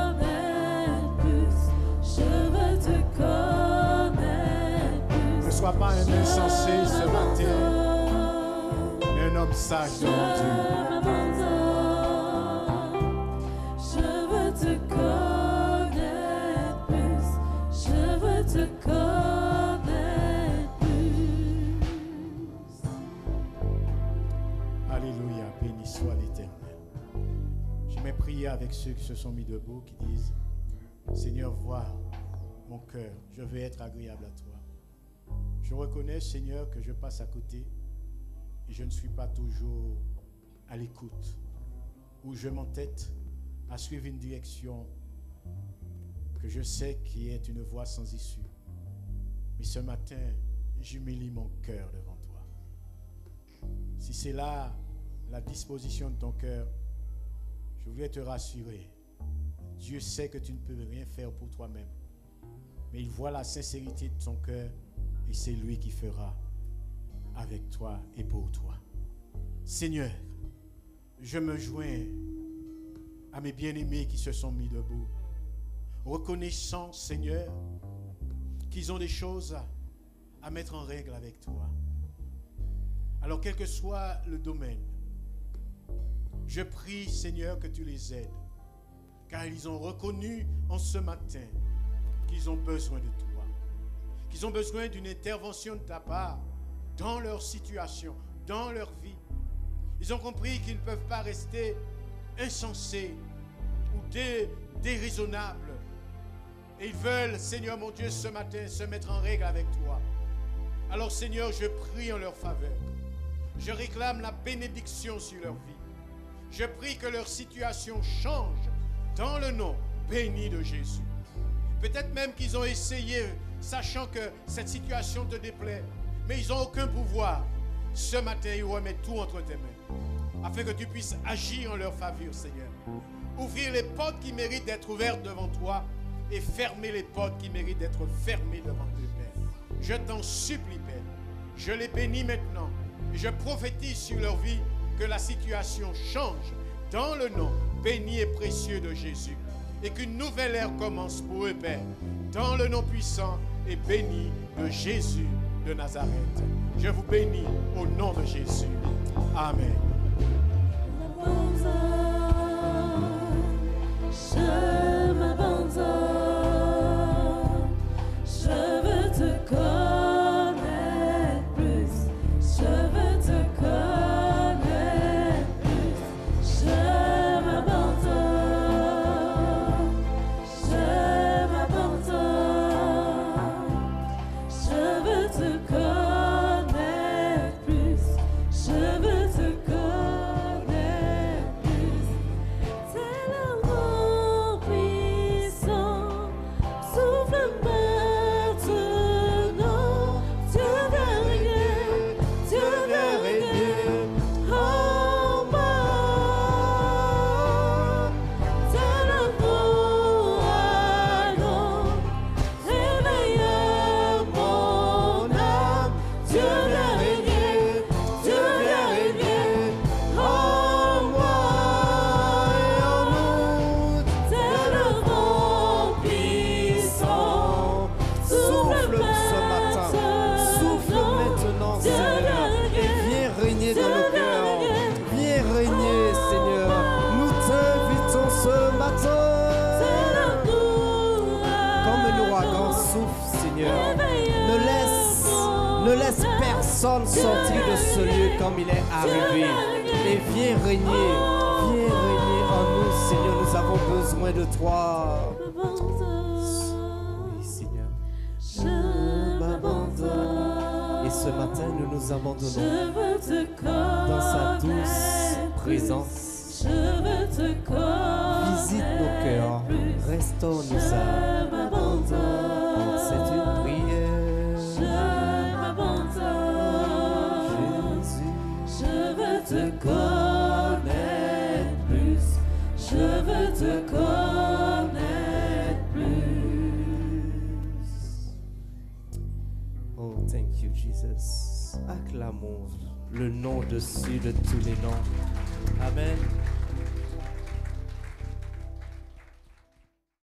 plus. Je veux te connaître plus. Ne sois pas un insensé ce matin, mais un homme sage devant Dieu. Je veux te connaître plus. Je veux te connaître plus. Alléluia, béni soit l'Éternel. Je vais prier avec ceux qui se sont mis debout, qui disent, Seigneur, vois mon cœur, je veux être agréable à toi. Je reconnais, Seigneur, que je passe à côté et je ne suis pas toujours à l'écoute, ou je m'entête à suivre une direction que je sais qui est une voie sans issue. Mais ce matin, j'humilie mon cœur devant toi. Si c'est là la disposition de ton cœur, je voulais te rassurer. Dieu sait que tu ne peux rien faire pour toi-même. Mais il voit la sincérité de ton cœur et c'est lui qui fera avec toi et pour toi. Seigneur, je me joins à mes bien-aimés qui se sont mis debout, reconnaissant, Seigneur, qu'ils ont des choses à mettre en règle avec toi. Alors, quel que soit le domaine, je prie, Seigneur, que tu les aides, car ils ont reconnu en ce matin qu'ils ont besoin de toi, qu'ils ont besoin d'une intervention de ta part dans leur situation, dans leur vie. Ils ont compris qu'ils ne peuvent pas rester insensés ou déraisonnables. Et ils veulent, Seigneur mon Dieu, ce matin, se mettre en règle avec toi. Alors, Seigneur, je prie en leur faveur. Je réclame la bénédiction sur leur vie. Je prie que leur situation change dans le nom béni de Jésus. Peut-être même qu'ils ont essayé, sachant que cette situation te déplaît, mais ils n'ont aucun pouvoir. Ce matin, ils remettent tout entre tes mains, afin que tu puisses agir en leur faveur, Seigneur. Ouvrir les portes qui méritent d'être ouvertes devant toi et fermer les portes qui méritent d'être fermées devant tes Père. Je t'en supplie, Père. Je les bénis maintenant et je prophétise sur leur vie que la situation change dans le nom béni et précieux de Jésus et qu'une nouvelle ère commence pour eux, Père, dans le nom puissant et béni de Jésus de Nazareth. Je vous bénis au nom de Jésus. Amen. Je m'abandonne, je veux te connaître plus, je veux te connaître plus, je m'abandonne, je veux te connaître plus, je veux te connaître plus. C'est l'amour puissant, souffle maintenant, Dieu veut régner, Dieu veut régner en moi. C'est l'amour allons, réveille mon âme, Dieu veut régner, Dieu veut régner en moi et en nous. C'est le vent puissant, souffle ce matin, souffle maintenant, Seigneur, et viens régner dans nos cœurs, viens régner, Seigneur. Nous t'invitons ce matin, comme l'ouragan souffle, Seigneur. Ne laisse personne sortir de ce lieu comme il est arrivé. Et viens régner en nous, Seigneur. Nous avons besoin de toi. Oui, Seigneur. Je m'abandonne. Et ce matin, nous nous abandonnons Je veux te connaître. dans sa douce présence. Je veux te connaître. Visite nos cœurs, restaure nos âmes. Je m'abandonne. C'est une prière. Je m'abandonne. Jésus, Je veux te connaître plus. Je veux te connaître plus. oh, thank you, Jesus. Acclamons le nom dessus de tous les noms. Amen.